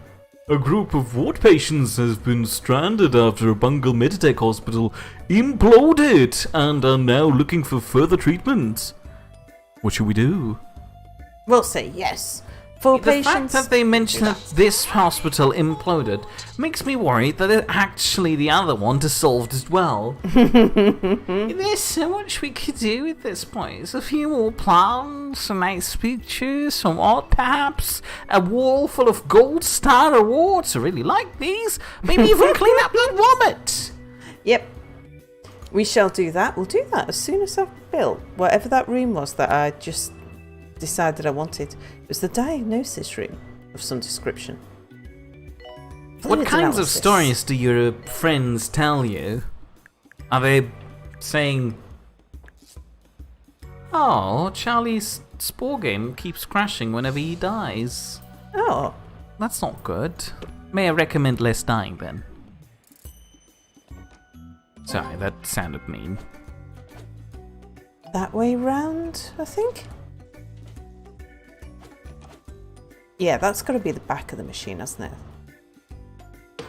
A group of ward patients has been stranded after a Bungle Meditech hospital imploded and are now looking for further treatment. What should we do?
We'll say yes. For
The fact
patients.
that they mention that this hospital imploded makes me worried that it actually the other one dissolved as well. There's so much we could do with this place. A few more plants, some nice pictures, some art perhaps, a wall full of gold star awards. I really like these. Maybe even clean up that vomit.
Yep. We shall do that. We'll do that as soon as I've built whatever that room was that I just decided I wanted. It was the diagnosis room of some description.
What
Fluid
kinds of
analysis.
stories do your friends tell you? Are they saying, "Oh, Charlie's spore game keeps crashing whenever he dies"?
Oh,
That's not good. May I recommend less dying then? Sorry, that sounded mean.
that way round, I think. Yeah, that's got to be the back of the machine, hasn't it?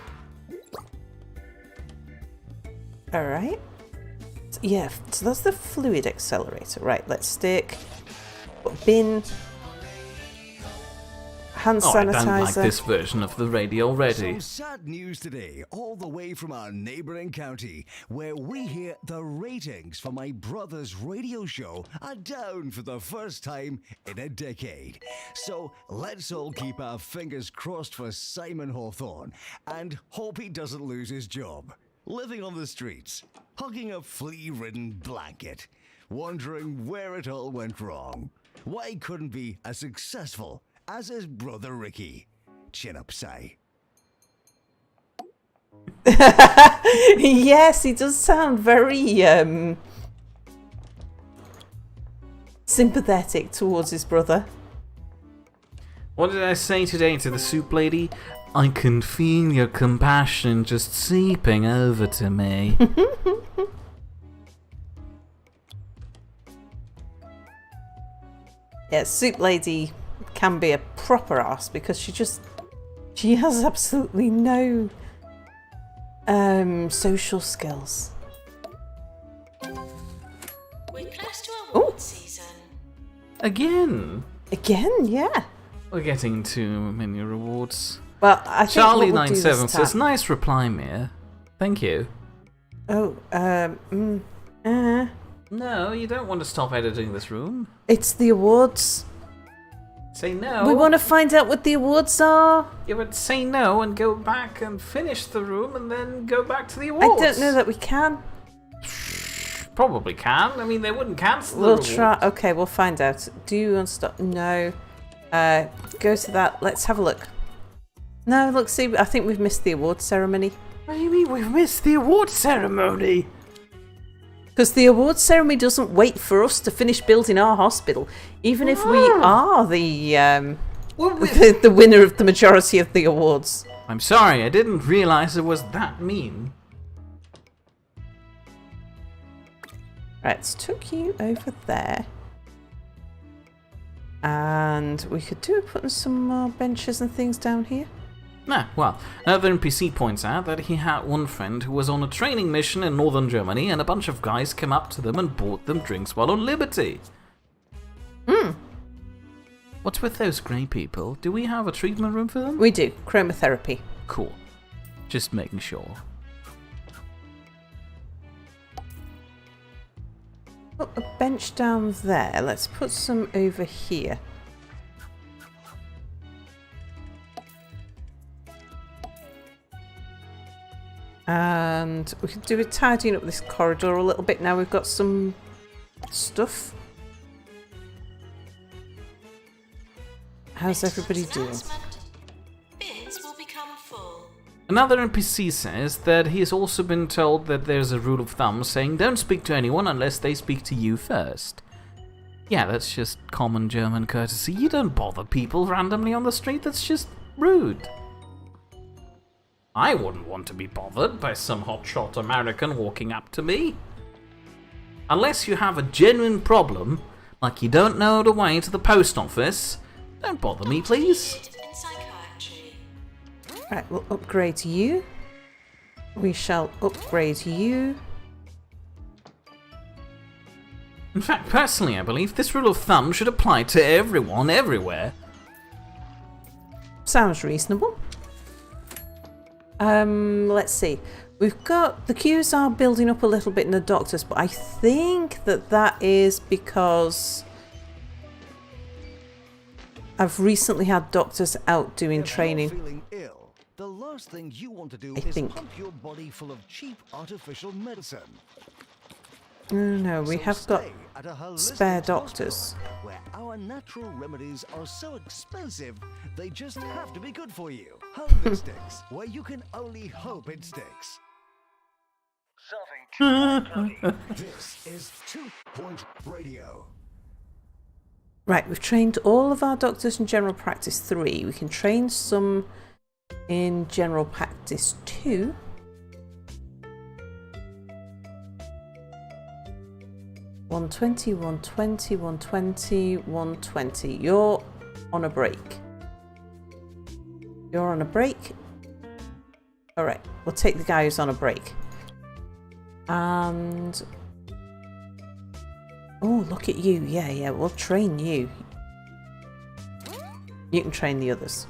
Alright. Yeah, so that's the fluid accelerator. Right, let's stick bin, hand
Oh, I
sanitizer.
don't like this version of the radio already.
Some sad news today, all the way from our neighboring county, where we hear the ratings for my brother's radio show are down for the first time in a decade. So let's all keep our fingers crossed for Simon Hawthorne and hope he doesn't lose his job. Living on the streets, hugging a flea-ridden blanket, wondering where it all went wrong. Why couldn't be as successful as his brother Ricky? Chin up, say.
Yes, he does sound very sympathetic towards his brother.
What did I say today to the soup lady? I can feel your compassion just seeping over to me.
Yeah, soup lady can be a proper ass because she has absolutely no social skills.
We're close to award season.
Again?
Again, yeah.
We're getting too many rewards.
Well, I think what we'll do this
Charlie97 says,
time-
nice reply, Mia. Thank you.
Oh,
No, you don't want to stop editing this room.
it's the awards.
Say no.
We want to find out what the awards are.
Yeah, but say no and go back and finish the room and then go back to the
I
awards.
don't know that we can.
Probably can. I mean, they wouldn't cancel the
We'll
reward.
try. Okay, we'll find out. Do you want to stop? No. Go to that. Let's have a look. No, look, see, I think we've missed the award ceremony.
What do you mean we've missed the award ceremony?
Because the award ceremony doesn't wait for us to finish building our hospital, even if we are the the winner of the majority of the awards.
I'm sorry, I didn't realize it was that mean.
Right, let's took you over there. And we could do putting some more benches and things down here.
Nah, well, another NPC points out that he had one friend who was on a training mission in northern Germany and a bunch of guys came up to them and bought them drinks while on liberty. What's with those grey people? Do we have a treatment room for them?
We do. Chromotherapy.
Cool. Just making sure.
Put a bench down there. Let's put some over here. And we could do a tidying up this corridor a little bit now we've got some stuff. How's everybody doing?
Announcement. Bins will become full.
Another NPC says that he has also been told that there's a rule of thumb saying don't speak to anyone unless they speak to you first. Yeah, that's just common German courtesy. You don't bother people randomly on the street, that's just rude. I wouldn't want to be bothered by some hotshot American walking up to me. Unless you have a genuine problem, like you don't know the way to the post office, don't bother me, please.
Needed in psychiatry.
Right, we'll upgrade you. We shall upgrade you.
In fact, personally, I believe this rule of thumb should apply to everyone, everywhere.
Sounds reasonable. Let's see. We've got the queues are building up a little bit in the doctors, but I think that is because I've recently had doctors out doing
If you're
training.
feeling ill, the last thing you want to do
I
is
think.
pump your body full of cheap artificial medicine.
No, we
So
have got
stay at a holistic
spare
hospital
doctors.
where our natural remedies are so expensive they just have to be good for you. Holistics, where you can only hope it sticks. This is 2 Point Radio.
Right, we've trained all of our doctors in general practice 3. We can train some in general practice 2. $120, $120, $120, $120. You're on a break. You're on a break. Alright, we'll take the guy who's on a break. And... oh, look at you. Yeah, we'll train you. You can train the others.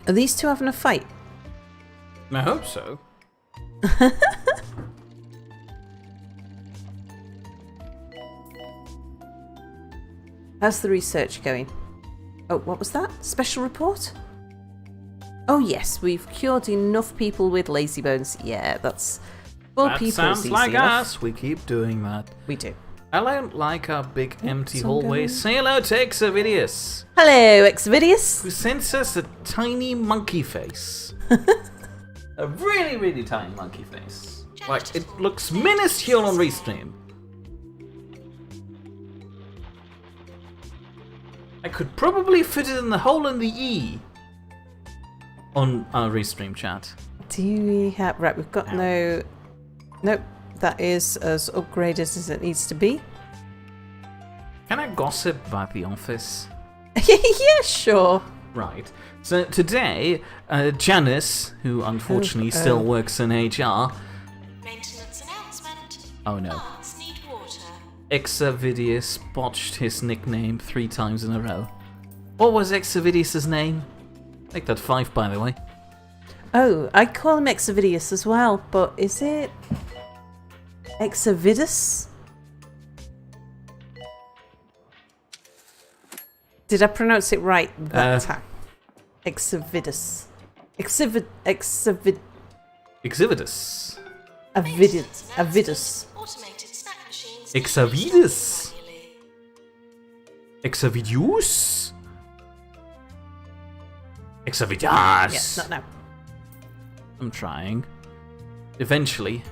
Are these two having a fight?
I hope so.
How's the research going? Oh, what was that? Special report? Oh yes, we've cured enough people with lazy bones. Yeah, that's... well,
That
people
sounds
easy
like
enough.
us. We keep doing that.
We do.
I don't like our big empty
some
hallway.
going.
Say hello to Exovidius,
Hello, Exvidius.
who sends us a tiny monkey face. A really, really tiny monkey face. Like, it looks minuscule on Restream. I could probably fit it in the hole in the E on our Restream chat.
Do we have... Right, we've got no... Nope, that is as upgraded as it needs to be.
Can I gossip about the office?
Yeah, sure.
Right. So today, Janice, who unfortunately still works in HR...
Maintenance announcement.
Oh no.
Plants need water.
Exovidius botched his nickname 3 times in a row. What was Exovidius' name? Make that 5, by the way.
Oh, I call him Exovidius as well, but is it... Exovidus? Did I pronounce it right that time? Exovidus. Exovidus. Avidus.
Automated snack machines.
Exovidus.
manually.
Exovidius? Exovidius.
Yes, not now.
I'm trying. Eventually.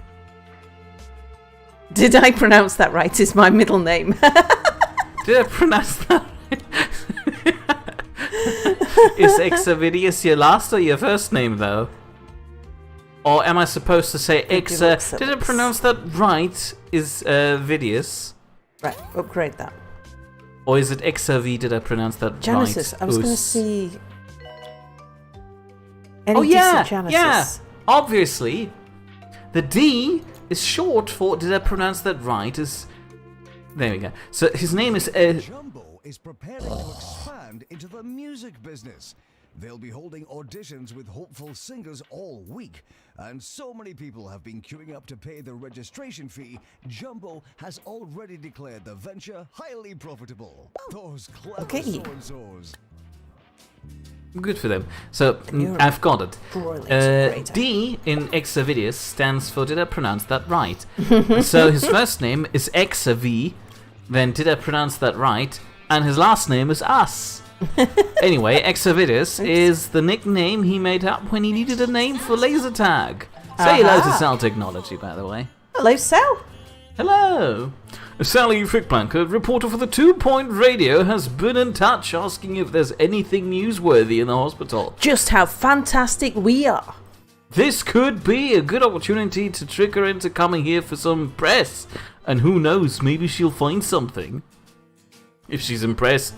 Did I pronounce that right? Is my middle name.
Did I pronounce that right? Is Exovidius your last or your first name, though? Or am I supposed to say Exa? Did I pronounce that right? Is Vidius?
Right, upgrade that.
Or is it Exav? Did I pronounce that
Genesis.
right?
I was going to see... Any
Oh yeah,
decent Genesis.
yeah. Obviously, the D is short for. Did I pronounce that right? Is there we go. So his name is.
Jumbo is preparing to expand into the music business. They'll be holding auditions with hopeful singers all week. And so many people have been queuing up to pay the registration fee, Jumbo has already declared the venture highly profitable. Those clever
Okay.
so-and-sos.
Good for them. So
You're
I've got it.
brilliant operator.
D in Exavidius stands for. Did I pronounce that right? So his first name is Exav. Then did I pronounce that right? And his last name is Us. Anyway, Exavidius is the nickname he made up when he needed a name for laser tag. Say hello to
Aha.
Cell Technology, by the way.
Hello, Sal.
Hello. Sally Fickblanker, reporter for the 2 Point Radio, has been in touch asking if there's anything newsworthy in the hospital.
Just how fantastic we are.
This could be a good opportunity to trick her into coming here for some press. And who knows, maybe she'll find something. If she's impressed,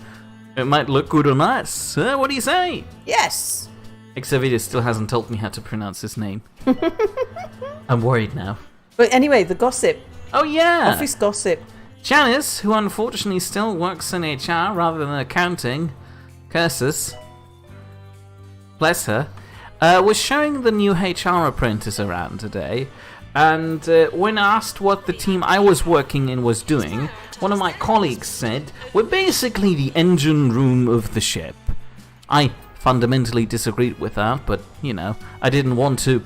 it might look good on us. What do you say?
Yes.
Exavidius still hasn't told me how to pronounce his name. I'm worried now.
But anyway, the gossip.
Oh yeah!
Office gossip.
Janice, who unfortunately still works in HR rather than accounting, curses, bless her, was showing the new HR apprentice around today, and when asked what the team I was working in was doing, one of my colleagues said, "We're basically the engine room of the ship." I fundamentally disagreed with that, but, you know, I didn't want to.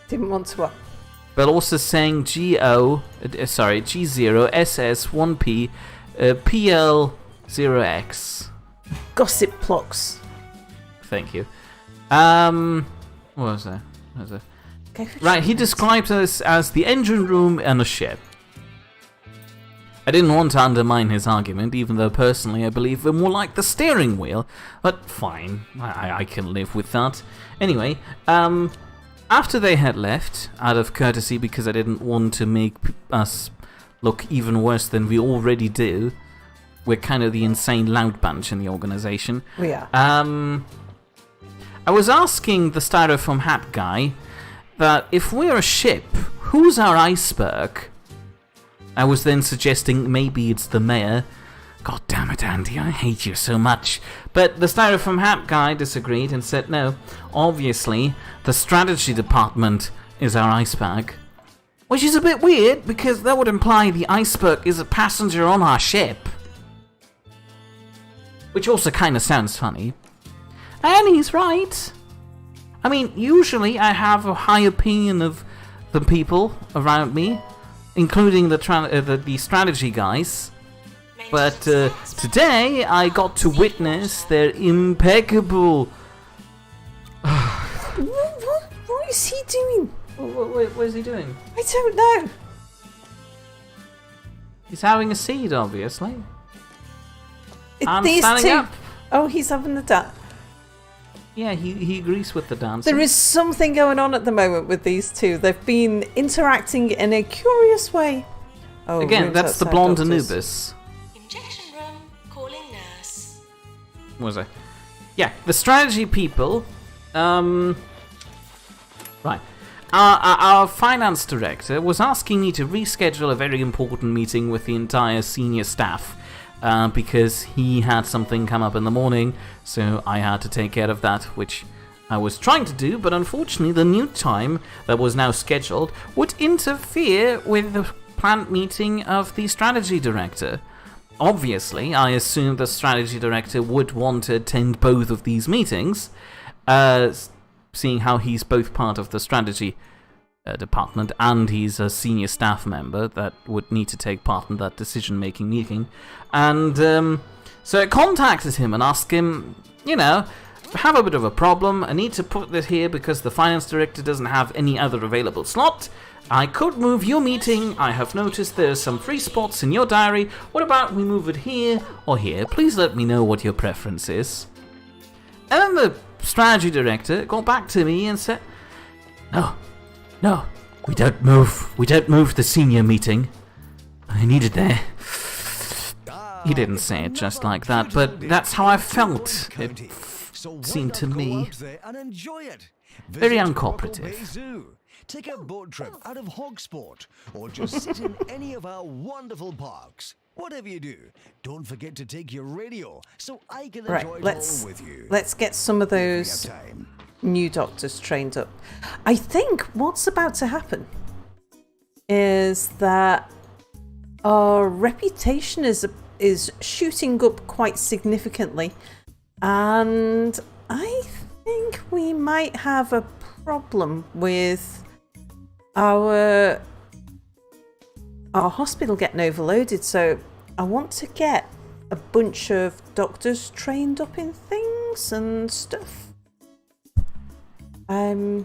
Didn't want to what?
But also saying G0SS1P PL0X.
Gossip plugs.
Thank you. What was that?
Go for
Right, he
it.
described us as the engine room and a ship. I didn't want to undermine his argument, even though personally I believe we're more like the steering wheel. But fine, I can live with that. Anyway, after they had left, out of courtesy because I didn't want to make us look even worse than we already do, we're kind of the insane loud bunch in the organization.
We are.
I was asking the styrofoam hat guy that if we're a ship, who's our iceberg? I was then suggesting maybe it's the mayor. God damn it, Andy, I hate you so much. But the styrofoam hat guy disagreed and said no, obviously the strategy department is our iceberg. Which is a bit weird because that would imply the iceberg is a passenger on our ship. Which also kind of sounds funny. And he's right. I mean, usually I have a high opinion of the people around me, including the strategy guys. But today I got to witness their impeccable.
What is he doing?
What is he doing?
I don't know.
He's having a seed, obviously. I'm
These
standing
two.
up.
Oh, he's having the dance.
Yeah, he agrees with the dance.
There is something going on at the moment with these two. They've been interacting in a curious way. Oh,
Again, that's the blonde Anubis.
Injection room, calling nurse.
What was it? Yeah, the strategy people. Right. Our finance director was asking me to reschedule a very important meeting with the entire senior staff because he had something come up in the morning, so I had to take care of that, which I was trying to do, but unfortunately the new time that was now scheduled would interfere with the planned meeting of the strategy director. Obviously, I assumed the strategy director would want to attend both of these meetings, seeing how he's both part of the strategy department and he's a senior staff member that would need to take part in that decision-making meeting. And so I contacted him and asked him, I have a bit of a problem. I need to put this here because the finance director doesn't have any other available slot. I could move your meeting. I have noticed there's some free spots in your diary. What about we move it here or here? Please let me know what your preference is. And then the strategy director got back to me and said, No, we don't move the senior meeting. I need it there. He didn't say it just like that, but that's how I felt. It seemed to me very uncooperative.
Take a boat trip out of Hogsport, or just sit in any of our wonderful parks. Whatever you do, don't forget to take your radio so I can enjoy it all with you.
Let's get some of those new doctors trained up. I think what's about to happen is that our reputation is shooting up quite significantly, and I think we might have a problem with our hospital getting overloaded. So I want to get a bunch of doctors trained up in things and stuff. I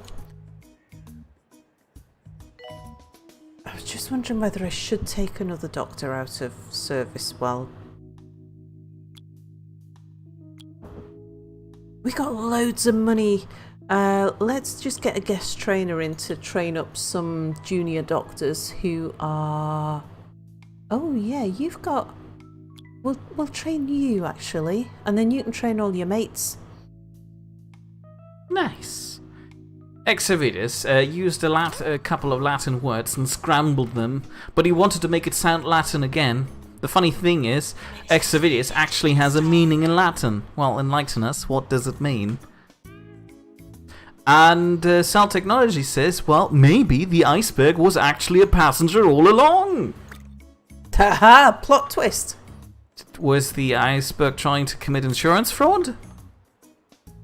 was just wondering whether I should take another doctor out of service. Well, we got loads of money. Let's just get a guest trainer in to train up some junior doctors who are... Oh yeah, you've got... We'll train you actually, and then you can train all your mates.
Nice. Exavidus used a couple of Latin words and scrambled them, but he wanted to make it sound Latin again. The funny thing is, Exavidus actually has a meaning in Latin. Well, enlighten us, what does it mean? And Cell Technology says, well, maybe the iceberg was actually a passenger all along.
Ta-ha! Plot twist.
Was the iceberg trying to commit insurance fraud?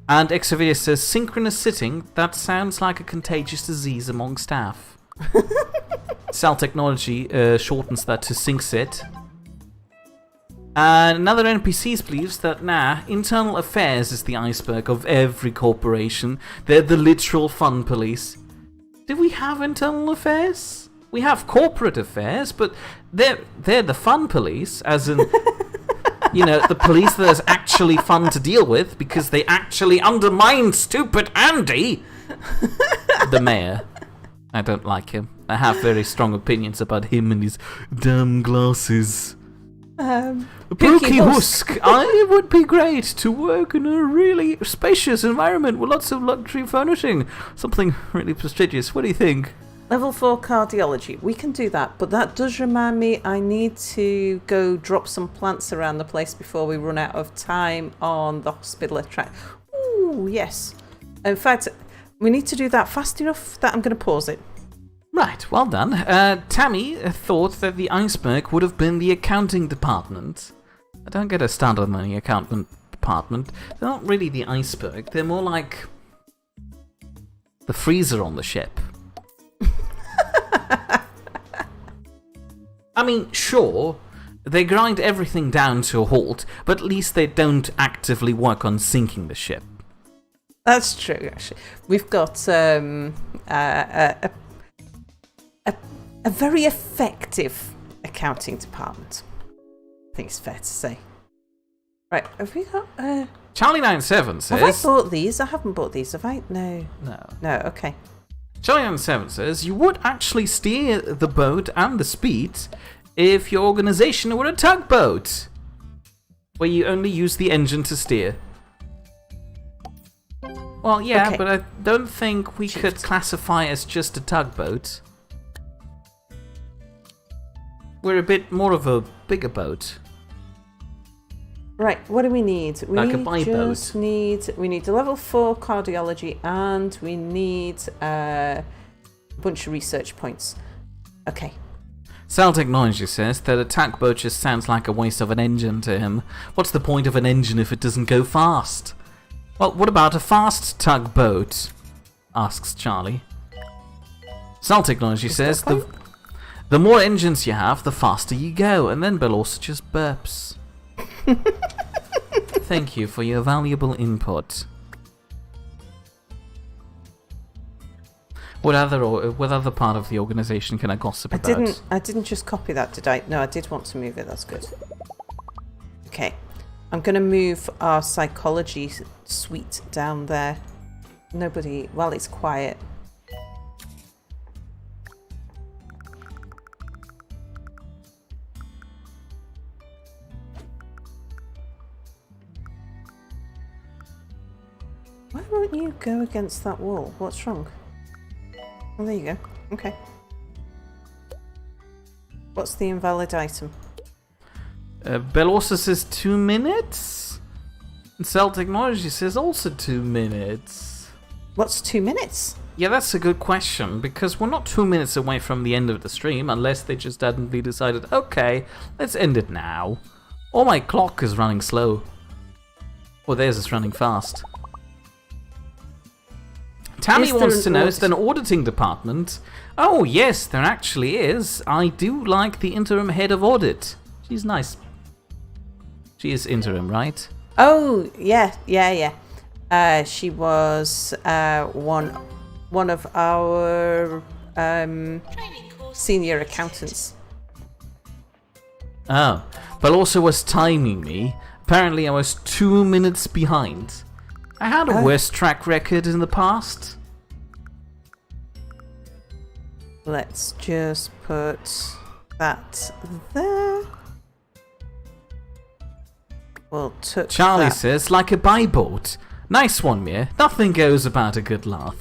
And Exavidus says, synchronous sitting, that sounds like a contagious disease among staff. Cell Technology shortens that to SyncSit. And another NPC believes that, internal affairs is the iceberg of every corporation. They're the literal fun police. Do we have internal affairs? We have corporate affairs, but they're the fun police, as in... the police that is actually fun to deal with because they actually undermine stupid Andy. The mayor. I don't like him. I have very strong opinions about him and his damn glasses. Pookie Husk. It would be great to work in a really spacious environment with lots of luxury furnishing. Something really prestigious. What do you think?
Level 4 cardiology. We can do that, but that does remind me I need to go drop some plants around the place before we run out of time on the hospital attract. Ooh, yes. In fact, we need to do that fast enough that I'm going to pause it.
Right, well done. Tammy thought that the iceberg would have been the accounting department. I don't get a started on the accounting department. They're not really the iceberg. They're more like the freezer on the ship. I mean, sure, they grind everything down to a halt, but at least they don't actively work on sinking the ship.
That's true, actually. We've got a very effective accounting department. I think it's fair to say. Right, have we got...
Charlie 97 says...
Have I bought these? I haven't bought these, have I? No. No, okay.
Charlie 97 says, you would actually steer the boat and the speed if your organization were a tugboat, where you only use the engine to steer. Well, yeah,
Okay.
but I don't think we could classify as just a tugboat. We're a bit more of a bigger boat.
Right, what do we need? We
Like a bi-boat.
just need a level 4 cardiology, and we need a bunch of research points. Okay.
Sal Technology says that a tugboat just sounds like a waste of an engine to him. What's the point of an engine if it doesn't go fast? Well, what about a fast tugboat? Asks Charlie. Sal Technology says the more engines you have, the faster you go, and then Bill also just burps. Thank you for your valuable input. What other part of the organization can I gossip about?
I didn't just copy that, did I? No, I did want to move it. That's good. Okay. I'm going to move our psychology suite down there. Well, it's quiet. Why won't you go against that wall? What's wrong? Oh, there you go. Okay. What's the invalid item?
Bell also says 2 minutes? And Cell Technology says also 2 minutes.
What's 2 minutes?
Yeah, that's a good question, because we're not 2 minutes away from the end of the stream, unless they just suddenly decided, okay, let's end it now. Or my clock is running slow. Or theirs is running fast. Tammy wants to know, is there an auditing department? Oh, yes, there actually is. I do like the interim head of audit. She's nice. She is interim, right?
Oh, yeah. She was one of our
Training course
senior
completed.
accountants.
Oh, but also was timing me. Apparently I was 2 minutes behind. I had a worse track record in the past.
Let's just put that there. We'll took
Charlie
that.
says, like a bi-boat. Nice one, Mia. Nothing goes about a good laugh.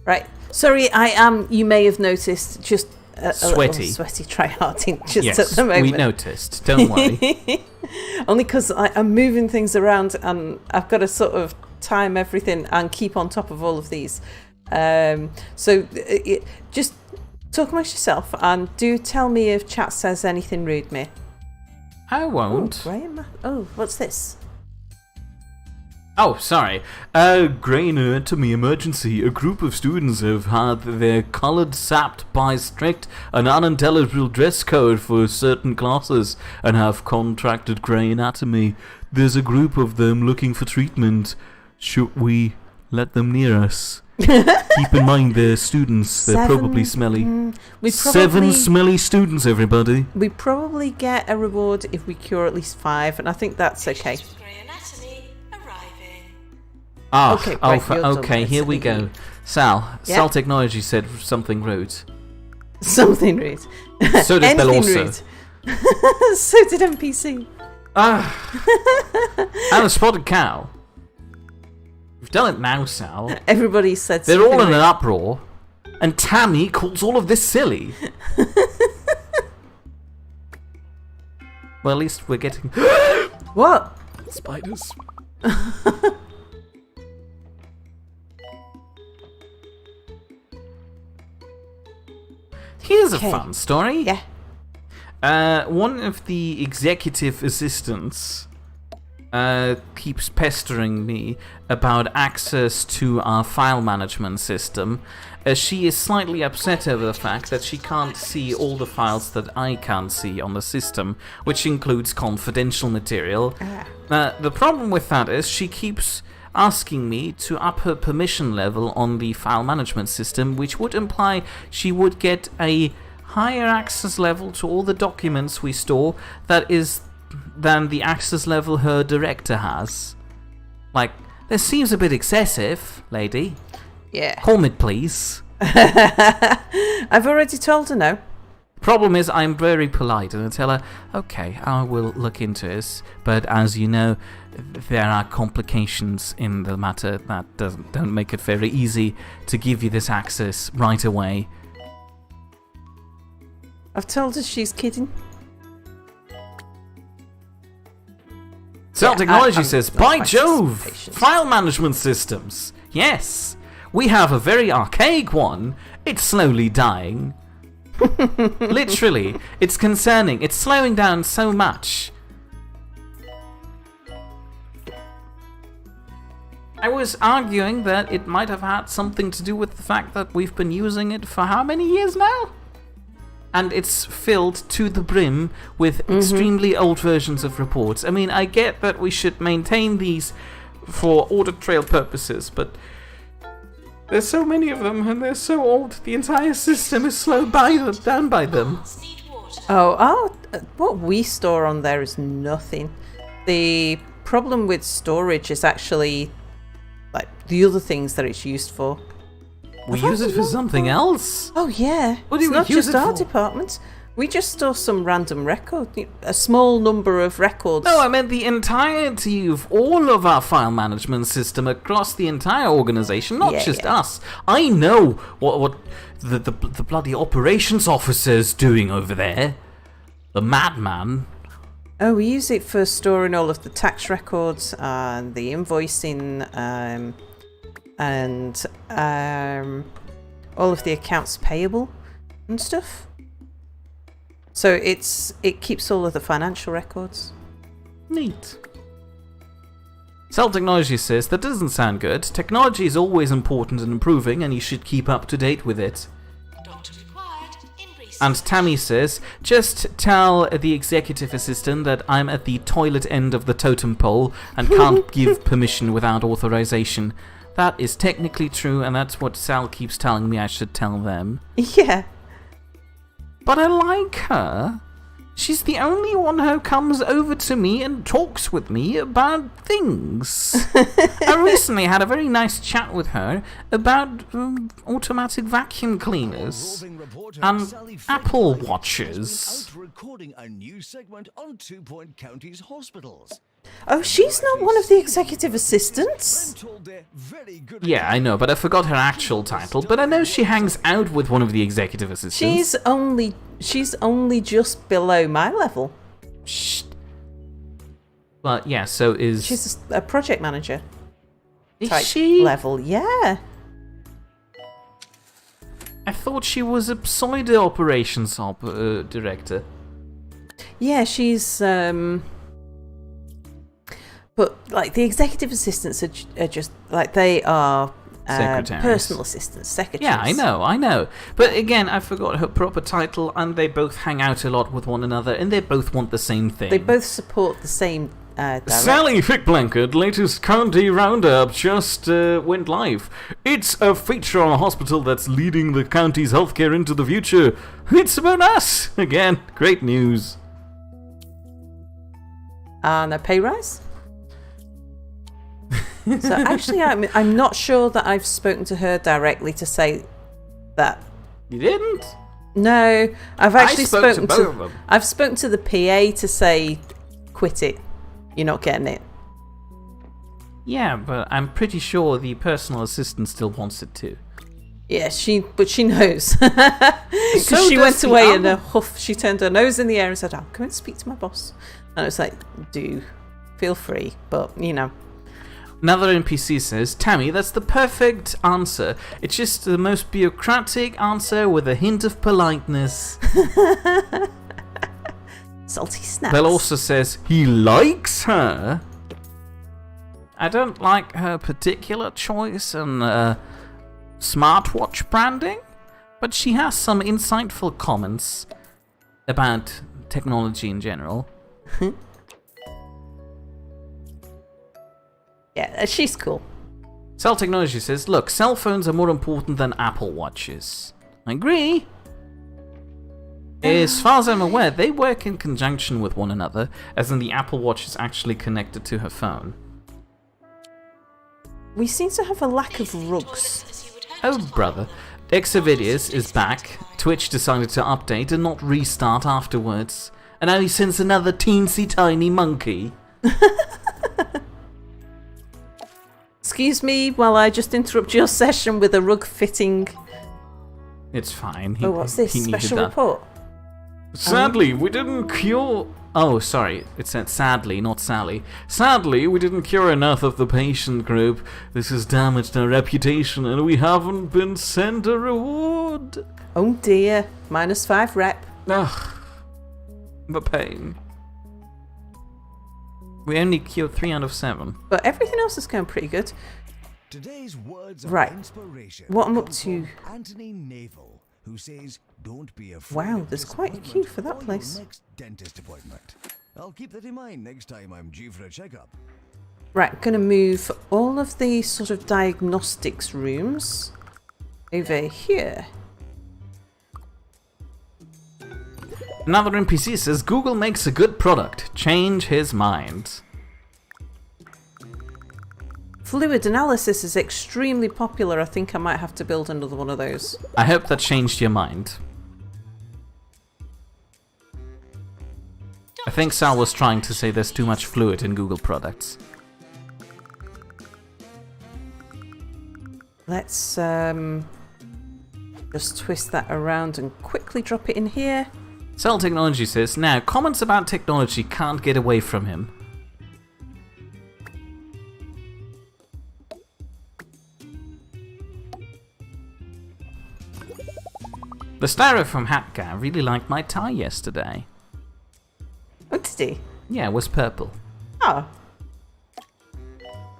Right. Sorry, I am, you may have noticed, just a
Sweaty.
little sweaty tryharding just
Yes,
at the moment.
we noticed. Don't worry.
Only because I'm moving things around and I've got to sort of time everything and keep on top of all of these. Just talk amongst yourself and do tell me if chat says anything rude, me.
I won't.
Graham? Oh, what's this?
Oh, sorry.
Grain anatomy emergency. A group of students have had their colored sapped by strict and unintelligible dress code for certain classes and have contracted grey anatomy. There's a group of them looking for treatment. Should we let them near us? Keep in mind they're students. They're probably smelly. 7 smelly students, everybody.
We probably get a reward if we cure at least 5, and I think that's okay.
Patients with grey anatomy arriving.
Ah,
Okay, right, you're done.
okay, here we go. Sal,
Yeah.
Sal Technology said something rude.
Something rude.
So did Bell
Anything
also.
rude. So did NPC.
And a spotted cow. We've done it now, Sal.
Everybody said
They're
something
all in an
rude.
uproar, and Tammy calls all of this silly. Well, at least we're getting
What?
spiders. Here's a
Okay.
fun story.
Yeah.
One of the executive assistants keeps pestering me about access to our file management system, as she is slightly upset over the fact that she can't see all the files that I can see on the system, which includes confidential material. The problem with that is she keeps asking me to up her permission level on the file management system, which would imply she would get a higher access level to all the documents we store than the access level her director has. Like, this seems a bit excessive, lady.
Yeah.
Calm it, please.
I've already told her no.
Problem is, I'm very polite and I tell her, okay, I will look into this, but as you know, there are complications in the matter that don't make it very easy to give you this access right away.
I've told her she's kidding.
Cell
Yeah,
Technology
I'm
says,
not
by
quite
Jove,
patient.
file management systems. Yes, we have a very archaic one. It's slowly dying. Literally, it's concerning. It's slowing down so much. I was arguing that it might have had something to do with the fact that we've been using it for how many years now? And it's filled to the brim with extremely old versions of reports. I mean, I get that we should maintain these for audit trail purposes, but there's so many of them and they're so old, the entire system is slowed down by them.
Plants need water.
What we store on there is nothing. The problem with storage is actually like the other things that it's used for.
We use it for something else?
Oh yeah,
What do
it's
we
not
use
just
it
our
for?
department. We just store some random record, a small number of records.
No, I meant the entirety of all of our file management system across the entire organization, not
Yeah,
just
yeah.
us. I know what the bloody operations officer's doing over there. The madman.
Oh, we use it for storing all of the tax records and the invoicing, and all of the accounts payable and stuff. So it keeps all of the financial records.
Neat. Cell Technology says, that doesn't sound good. Technology is always important and improving, and you should keep up to date with it.
Doctor required in research.
And Tammy says, just tell the executive assistant that I'm at the toilet end of the totem pole and can't give permission without authorization. That is technically true, and that's what Sal keeps telling me I should tell them.
Yeah.
But I like her. She's the only one who comes over to me and talks with me about things. I recently had a very nice chat with her about automatic vacuum cleaners and Apple Watches.
Out recording a new segment on 2 Point County's hospitals.
Oh, she's not one of the executive
I'm
assistants.
told they're very good at
Yeah, I know, but I forgot her actual title. But I know she hangs out with one of the executive assistants.
She's only just below my level.
Shh. Well, yeah, so is...
She's a project manager
is
type
she?
level. Yeah.
I thought she was a pseudo operations director.
Yeah, she's but like the executive assistants are just like they are
Secretaries.
personal assistants, secretaries.
Yeah, I know. But again, I forgot her proper title, and they both hang out a lot with one another, and they both want the same thing.
They both support the same director.
Sally Fickblanket, latest county roundup just went live. It's a feature on a hospital that's leading the county's healthcare into the future. It's about us! Again, great news.
And a pay rise. So actually, I'm not sure that I've spoken to her directly to say that.
You didn't?
No, I've actually
spoke to
spoken
both of them.
I've spoken to the PA to say, quit it. You're not getting it.
Yeah, but I'm pretty sure the personal assistant still wants it too.
Yeah, she knows. Because
So
she
does
went
the
away in
other-
a huff. She turned her nose in the air and said, I'll go and speak to my boss. And I was like, do, feel free. But, you know.
Another NPC says, Tammy, that's the perfect answer. It's just the most bureaucratic answer with a hint of politeness.
Salty snaps.
Bell also says, he likes her. I don't like her particular choice in smartwatch branding, but she has some insightful comments about technology in general.
Yeah, she's cool.
Cell Technology says, look, cell phones are more important than Apple Watches. I agree. As far as I'm aware, they work in conjunction with one another, as in the Apple Watch is actually connected to her phone.
We seem to have a lack of rugs.
Oh, brother. Exavideus is back. Twitch decided to update and not restart afterwards. And now he sends another teensy tiny monkey.
Excuse me while I just interrupt your session with a rug fitting.
It's fine.
What's this? Special report?
Sadly, we didn't cure...
Oh, sorry. It said sadly, not Sally. Sadly, we didn't cure enough of the patient group. This has damaged our reputation and we haven't been sent a reward.
Oh dear. -5 rep.
Ugh. The pain. We only cured 3 out of 7.
But everything else is going pretty good.
Today's words of
Right.
inspiration
What I'm up
come
to...
from Anthony Naval, who says, "Don't be afraid."
Wow,
of
there's quite a queue for that
disappointment
place.
for your next dentist appointment. I'll keep that in mind next time I'm due for a checkup.
Right, I'm going to move all of the sort of diagnostics rooms over here.
Another NPC says, Google makes a good product. Change his mind.
Fluid analysis is extremely popular. I think I might have to build another one of those.
I hope that changed your mind. I think Sal was trying to say there's too much fluid in Google products.
Let's just twist that around and quickly drop it in here.
Cell Technology says, now, comments about technology can't get away from him. The Styro from Hatgar really liked my tie yesterday.
Oh, did he?
Yeah, it was purple.
Oh,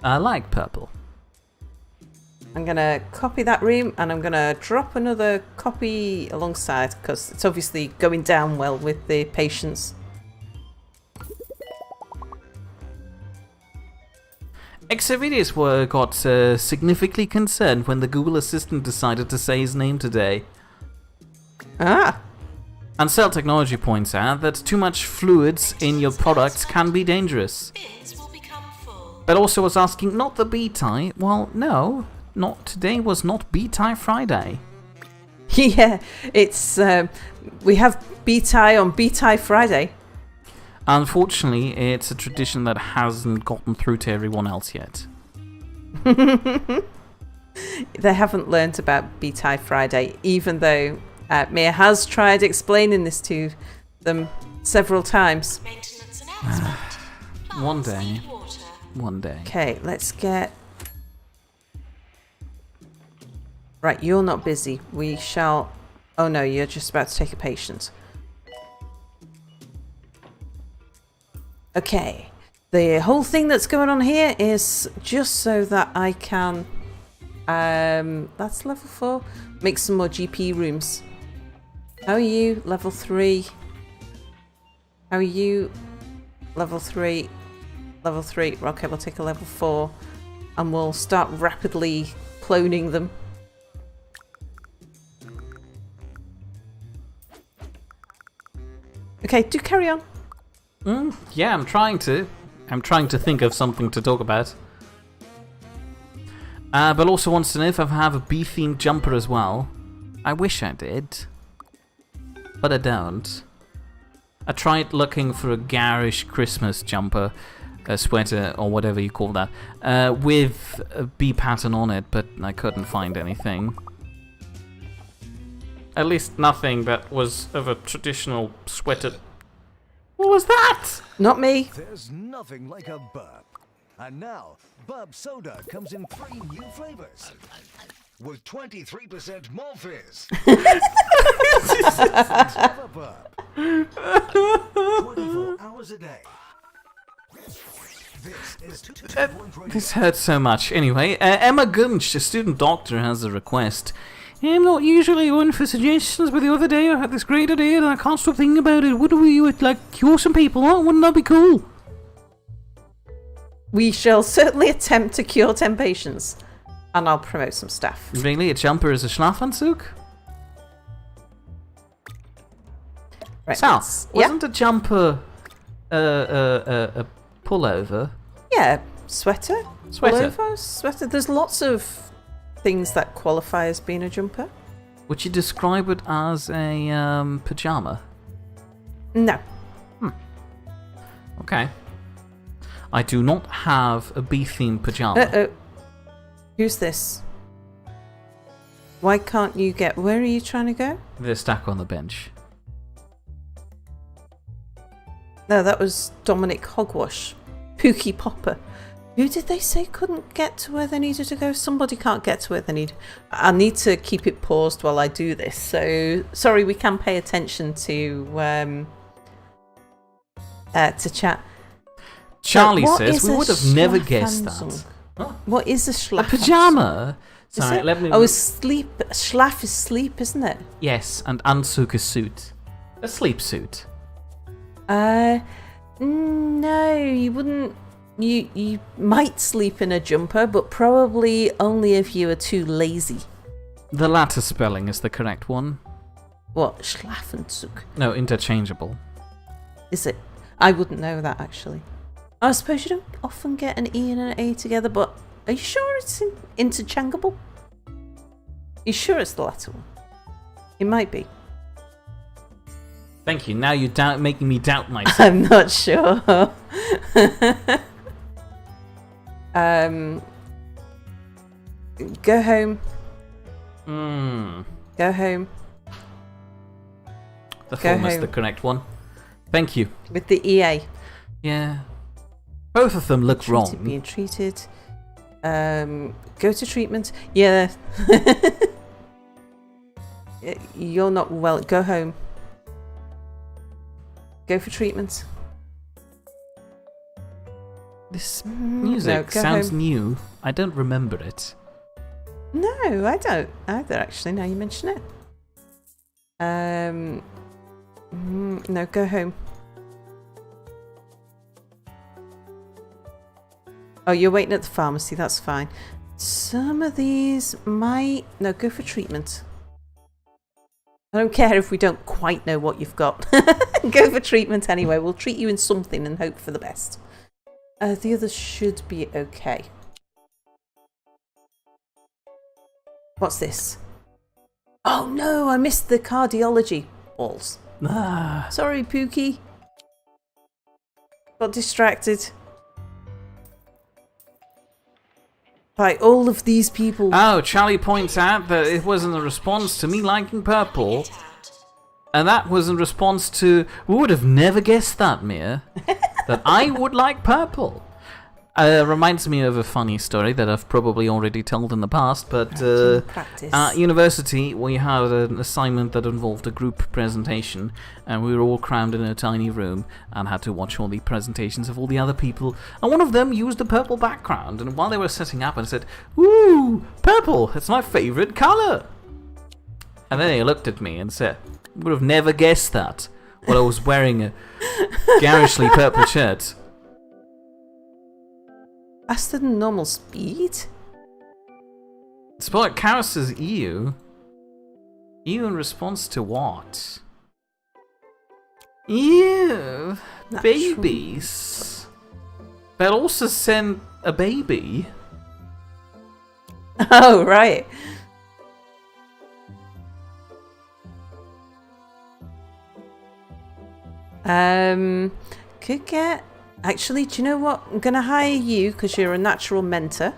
I like purple.
I'm going to copy that room and I'm going to drop another copy alongside because it's obviously going down well with the patients.
Exavideus got significantly concerned when the Google Assistant decided to say his name today.
Ah,
And Cell Technology points out that too much fluids in your products can be dangerous.
Bins will become full.
But also was asking, not the B-tie? Well, no, not today was not B-tie Friday.
yeah, it's we have B-tie on B-tie Friday.
Unfortunately, it's a tradition that hasn't gotten through to everyone else yet.
They haven't learnt about B-tie Friday, even though Mia has tried explaining this to them several times.
Maintenance announcement.
One
Plants
day.
need water.
One day.
Okay, let's get... Right, you're not busy. We shall... Oh no, you're just about to take a patient. Okay, the whole thing that's going on here is just so that I can... that's level 4. Make some more GP rooms. How are you? Level 3. How are you? Level 3. Level 3. Okay, we'll take a level 4. And we'll start rapidly cloning them. Okay, do carry on.
Yeah, I'm trying to. I'm trying to think of something to talk about. But also wants to know if I have a bee-themed jumper as well. I wish I did. But I don't. I tried looking for a garish Christmas jumper, a sweater, or whatever you call that, with a bee pattern on it, but I couldn't find anything. At least nothing that was of a traditional sweater. What was that?
Not me.
There's nothing like a burp. And now, Burp Soda comes in 3 new flavors. With 23% more fizz. Have a burp. 24 hours a day.
This hurts so much. Anyway, Emma Gunch, a student doctor, has a request. I'm not usually one for suggestions, but the other day I had this great idea and I can't stop thinking about it. What do we would like cure some people? Huh? Wouldn't that be cool?
We shall certainly attempt to cure 10 patients. And I'll promote some staff.
Really? A jumper is a Schlafanzug?
Right,
Sal, wasn't a jumper a pullover?
Yeah, sweater.
Sweater.
Pullover, sweater. There's lots of things that qualify as being a jumper.
Would you describe it as a pajama?
No.
Okay. I do not have a bee-themed pajama.
Uh-oh. Who's this? Why can't you get... Where are you trying to go?
They're stuck on the bench.
No, that was Dominic Hogwash. Pookie Popper. Who did they say couldn't get to where they needed to go? Somebody can't get to where they need... I need to keep it paused while I do this. So, sorry, we can pay attention to chat.
Charlie
What
says
is
we
a
would have never guessed
Schlafanzug?
that.
What is a
A
schlaf?
pajama?
Is
Sorry,
it?
let me...
Oh, it's sleep. Schlaf is sleep, isn't it?
Yes, and Anzug is suit. A sleep suit.
No, you wouldn't. You might sleep in a jumper, but probably only if you are too lazy.
The latter spelling is the correct one.
What? Schlafenzug?
No, interchangeable.
Is it? I wouldn't know that, actually. I suppose you don't often get an E and an A together, but are you sure it's interchangeable? You sure it's the latter one? It might be.
Thank you. Now you're making me doubt myself.
I'm not sure. Go home. Go home.
The
Go
form is
home.
the correct one. Thank you.
With the EA.
Yeah. Both of them look wrong.
Being treated. Go to treatment. Yeah. You're not well. Go home. Go for treatment.
This music
go
sounds
home.
new. I don't remember it.
No, I don't either, actually, now you mention it. No, go home. Oh, you're waiting at the pharmacy, that's fine. Some of these might... No, go for treatment. I don't care if we don't quite know what you've got. Go for treatment anyway. We'll treat you in something and hope for the best. The others should be okay. What's this? Oh no, I missed the cardiology balls. Sorry, Pookie. Got distracted by all of these people.
Oh, Charlie points out that it was in response to me liking purple. And that was in response to... We would have never guessed that, Mia. That I would like purple. Reminds me of a funny story that I've probably already told in the past, but at university we had an assignment that involved a group presentation, and we were all crammed in a tiny room and had to watch all the presentations of all the other people, and one of them used a purple background, and while they were setting up, I said, "Ooh, purple, it's my favourite colour." And then they looked at me and said, "Would have never guessed that," while I was wearing a garishly purple shirt.
Faster than normal speed?
Spot Karis says EU. EU in response to what? Ew, babies. But also sent a baby.
Oh, right. Could get... Actually, do you know what? I'm going to hire you because you're a natural mentor.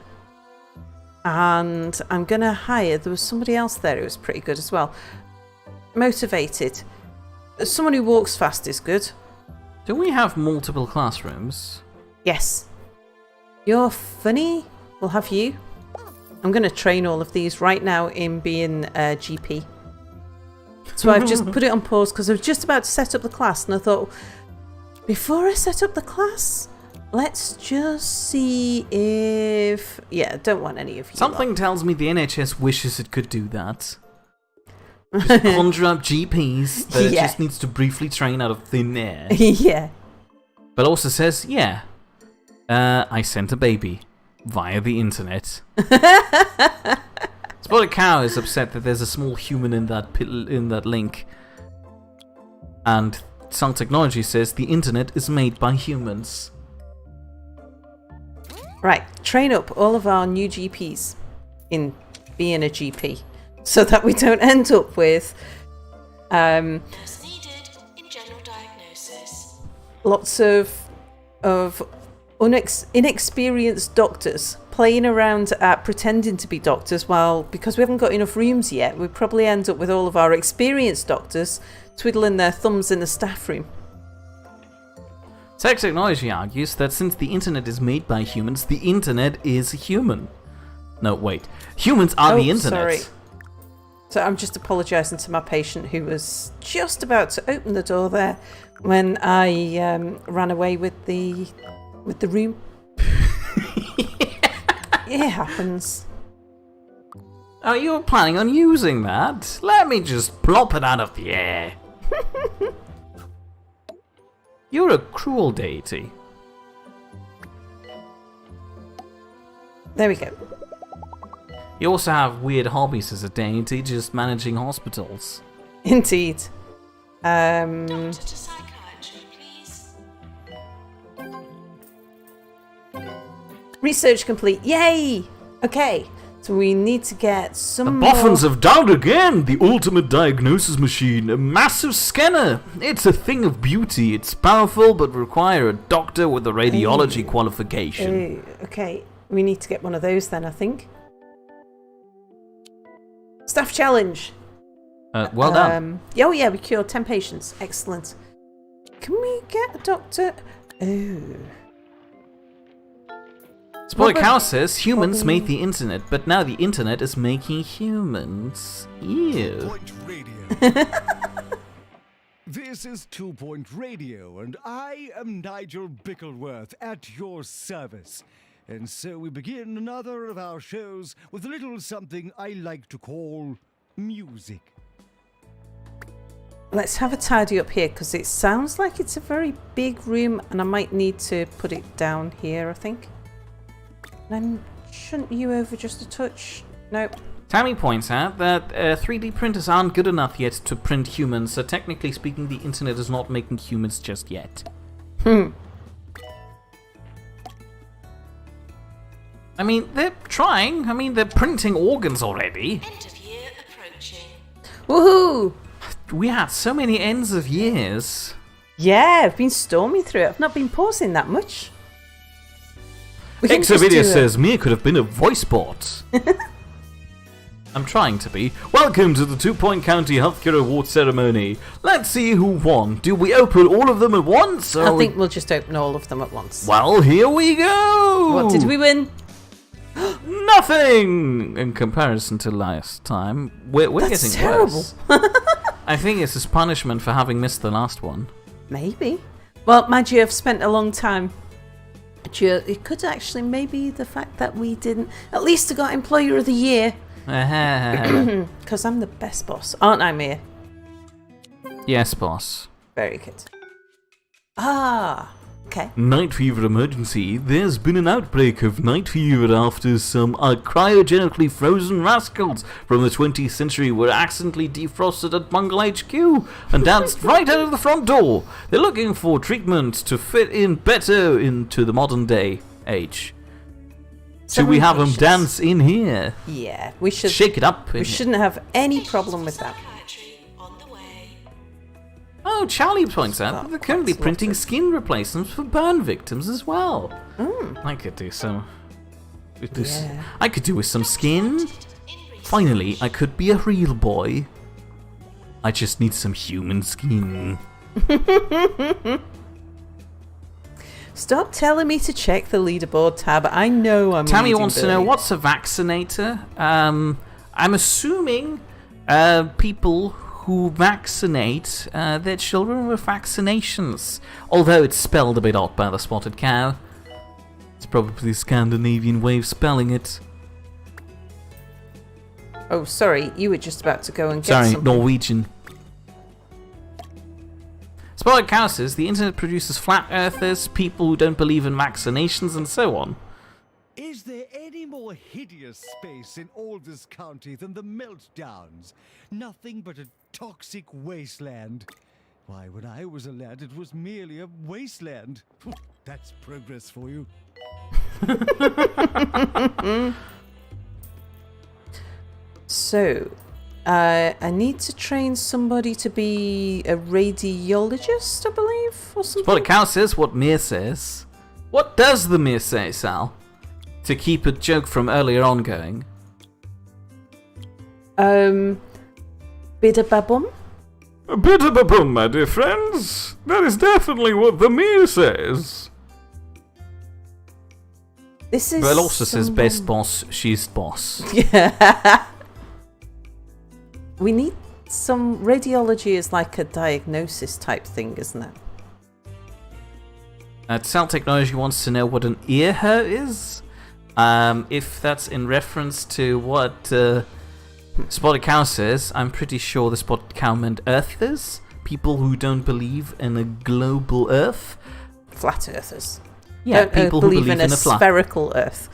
And I'm going to hire... There was somebody else there who was pretty good as well. Motivated. Someone who walks fast is good.
Do we have multiple classrooms?
Yes. You're funny. We'll have you. I'm going to train all of these right now in being a GP. So I've just put it on pause because I was just about to set up the class and I thought... Before I set up the class, Let's just see if... Yeah, don't want any of you.
Something tells me the NHS wishes it could do that. Just conjure up GPs that it just needs to briefly train out of thin air.
Yeah.
But also says, yeah, I sent a baby via the internet. Spotted Cow is upset that there's a small human in that link. And Cell Technology says the internet is made by humans.
Right, train up all of our new GPs in being a GP so that we don't end up with
As needed in general diagnosis.
lots of inexperienced doctors playing around at pretending to be doctors, while because we haven't got enough rooms yet, we probably end up with all of our experienced doctors twiddling their thumbs in the staff room.
Tech Technology argues that since the internet is made by humans, the internet is human. No, wait. Humans are the internet.
Sorry. So I'm just apologising to my patient who was just about to open the door there when I ran away with the room. It happens.
Oh, you were planning on using that? Let me just plop it out of the air. You're a cruel deity.
There we go.
You also have weird hobbies as a deity, just managing hospitals.
Indeed.
Doctor to psychiatry, please.
Research complete. Yay! Okay. So we need to get
The
some
boffins
more...
have dialed again! The ultimate diagnosis machine, a massive scanner! It's a thing of beauty. It's powerful, but require a doctor with a radiology qualification.
Okay. We need to get one of those then, I think. Staff challenge.
Well done.
Oh yeah, we cured 10 patients. Excellent. Can we get a doctor? Oh.
Spotted Cow says humans made the internet, but now the internet is making humans. Ew.
Point Radio. This is 2 Point Radio, and I am Nigel Bickleworth at your service. And so we begin another of our shows with a little something I like to call music.
Let's have a tidy up here because it sounds like it's a very big room and I might need to put it down here, I think. And shouldn't you over just a touch? Nope.
Tammy points out that 3D printers aren't good enough yet to print humans, so technically speaking, the internet is not making humans just yet. I mean, they're trying. I mean, they're printing organs already.
End of year approaching.
Woohoo!
We had so many ends of years.
Yeah, I've been storming through it. I've not been pausing that much. We can just
Exovidia
do it.
says Mia could have been a voice bot.
I'm trying to be.
Welcome to the 2 Point County Healthcare Award ceremony. Let's see who won. Do we open all of them at once? Or
I think we'll just open all of them at once.
Well, here we go.
What did we win?
Nothing.
In comparison to last time, we're
That's
getting
terrible.
worse. I think it's as punishment for having missed the last one.
Maybe. Well, mind you, I've spent a long time. It could actually maybe the fact that we didn't. At least I got Employer of the Year. Because I'm the best boss, aren't I, Mia?
Yes, boss.
Very good. Ah, okay.
Night fever emergency. There's been an outbreak of night fever after some cryogenically frozen rascals from the 20th century were accidentally defrosted at Bungle HQ and danced right out of the front door. They're looking for treatment to fit in better into the modern day age. Should we have them dance in here?
Yeah, we should.
Shake it up.
We shouldn't have any problem with that.
Psychiatry on the way.
Oh, Charlie points out that they're currently
quite
printing
slotted.
skin replacements for burn victims as well.
Mm.
I could do some.
Yeah.
I could do with some skin.
In research.
Finally, I could be a real boy. I just need some human skin.
Stop telling me to check the leaderboard tab. I know I'm.
Tammy
reading
wants to know
billions.
what's a vaccinator. I'm assuming people who vaccinate their children with vaccinations. Although it's spelled a bit odd by the Spotted Cow. It's probably Scandinavian way of spelling it.
Oh, sorry, you were just about to go and get
Sorry,
something.
Norwegian. Spotted Cow says the internet produces flat earthers, people who don't believe in vaccinations, and so on.
Is there any more hideous space in all this county than the meltdowns? Nothing but a toxic wasteland. Why, when I was a lad, it was merely a wasteland. That's progress for you.
So, I need to train somebody to be a radiologist, I believe, or something.
Spotted Cow says what Mir says. What does the Mir say, Sal? To keep a joke from earlier on going.
Bidababum?
A bit of a boom, my dear friends. That is definitely what the Mir says.
This is.
Well, also says
someone-
best boss, she's boss.
Yeah. We need some radiology is like a diagnosis type thing, isn't it?
Cell Technology wants to know what an ear hurt is. If that's in reference to what Spotted Cow says, I'm pretty sure the Spotted Cow meant Earthers, people who don't believe in a global Earth.
Flat earthers.
Yeah,
Don't
people who believe in a flat.
spherical Earth.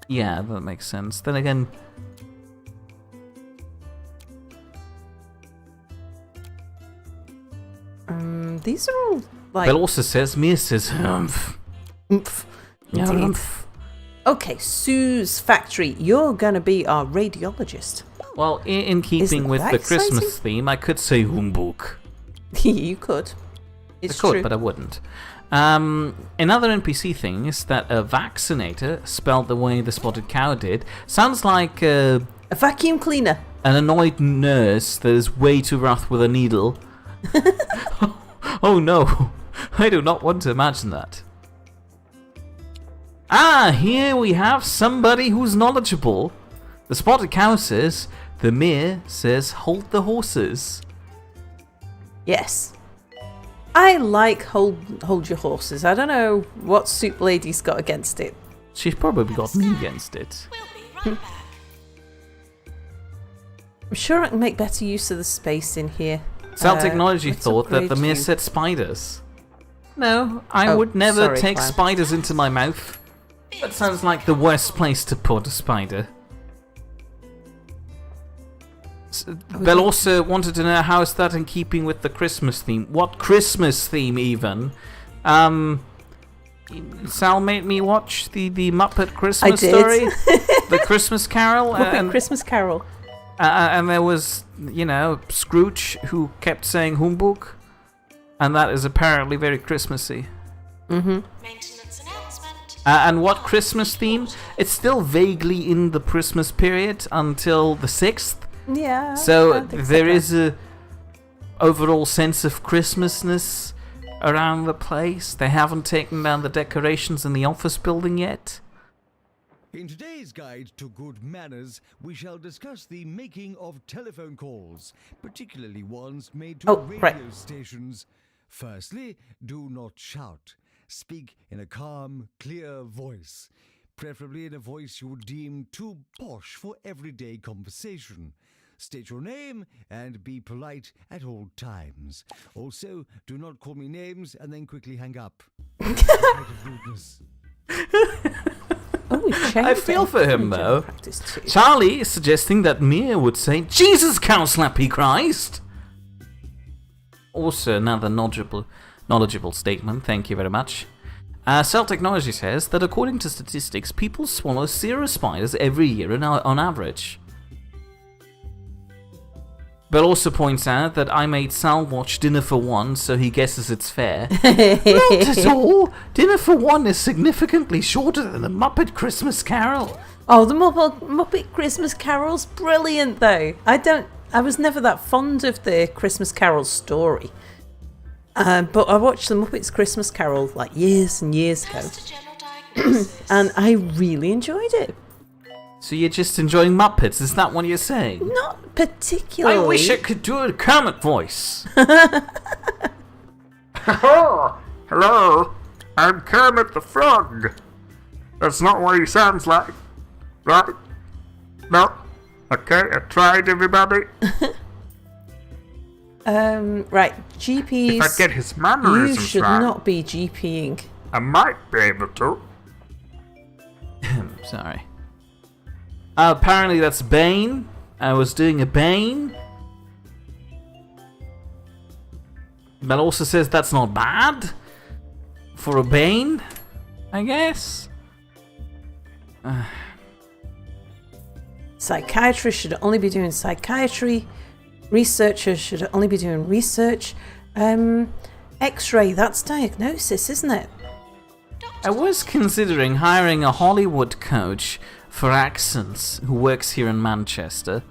Yeah, that makes sense. Then again,
These are all like.
Bill also says, Mir says, humph.
Oomph.
Yeah,
Indeed.
humph.
Okay, Sue's factory. You're gonna be our radiologist.
Well, in keeping
Isn't
with
that
the Christmas
exciting?
theme, I could say humbug.
You could. It's
I could,
true.
but I wouldn't. Another NPC thing is that a vaccinator, spelled the way the Spotted Cow did, sounds like
A vacuum cleaner.
an annoyed nurse that is way too rough with a needle. Oh no, I do not want to imagine that. Ah, here we have somebody who's knowledgeable. The Spotted Cow says, the Mir says, hold the horses.
Yes. I like hold your horses. I don't know what Soup Lady's got against it.
She's probably got me against it.
We'll be right back.
I'm sure I can make better use of the space in here.
Cell Technology
let's
thought that the
upgrade
Mir
you.
said spiders. No, I
Oh,
would never
sorry,
take
Clown.
spiders into my mouth. That sounds like the worst place to put a spider. Bell also wanted to know how is that in keeping with the Christmas theme. What Christmas theme even? Sal made me watch the Muppet Christmas
did.
Story, the Christmas Carol,
Muppet Christmas Carol.
and there was, Scrooge who kept saying humbug, and that is apparently very Christmassy.
Maintenance announcement.
And what Christmas theme? It's still vaguely in the Christmas period until the 6th.
Yeah.
So
I think
there
so.
is a overall sense of Christmasness around the place. They haven't taken down the decorations in the office building yet.
In today's guide to good manners, we shall discuss the making of telephone calls, particularly ones made to
Oh,
radio
right.
stations. Firstly, do not shout. Speak in a calm, clear voice, preferably in a voice you would deem too posh for everyday conversation. State your name and be polite at all times. Also, do not call me names and then quickly hang up. It's a height of rudeness.
Oh, we changed
I feel
it.
for him,
In general
though.
practice too.
Charlie is suggesting that Mia would say, Jesus, cow slappy Christ! Also another knowledgeable statement, thank you very much. Cell Technology says that according to statistics, people swallow 0 spiders every year on average. Bell also points out that I made Sal watch Dinner for One, so he guesses it's fair. Not at all! Dinner for One is significantly shorter than the Muppet Christmas Carol.
Oh, the Muppet Christmas Carol's brilliant, though. I was never that fond of the Christmas Carol story. But I watched the Muppets Christmas Carol like years and years ago,
As to general diagnosis.
and I really enjoyed it.
So you're just enjoying Muppets, is that what you're saying?
Not particularly.
I wish I could do a Kermit voice.
Hello, I'm Kermit the Frog.
That's not what he sounds like. Right? No? Okay, I tried, everybody.
Right, GPs.
If I get his
You
mannerisms
should
right,
not be GPing.
I might be able to.
Sorry. Apparently that's Bane. I was doing a Bane. But also says that's not bad. For a Bane, I guess.
Psychiatrists should only be doing psychiatry. Researchers should only be doing research. X-ray, that's diagnosis, isn't it?
I was considering hiring a Hollywood coach for accents who works here in Manchester.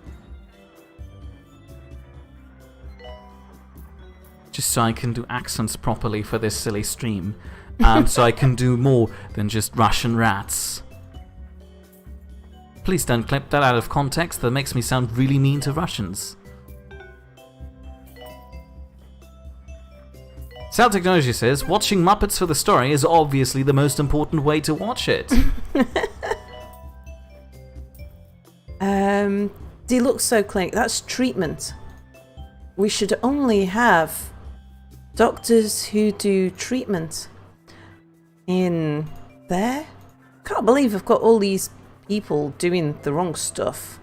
Just so I can do accents properly for this silly stream. And so I can do more than just Russian rats. Please don't clip that out of context. That makes me sound really mean to Russians. Cell Technology says, watching Muppets for the story is obviously the most important way to watch it.
Deluxo Clinic, that's treatment. We should only have doctors who do treatment in there. Can't believe I've got all these people doing the wrong stuff.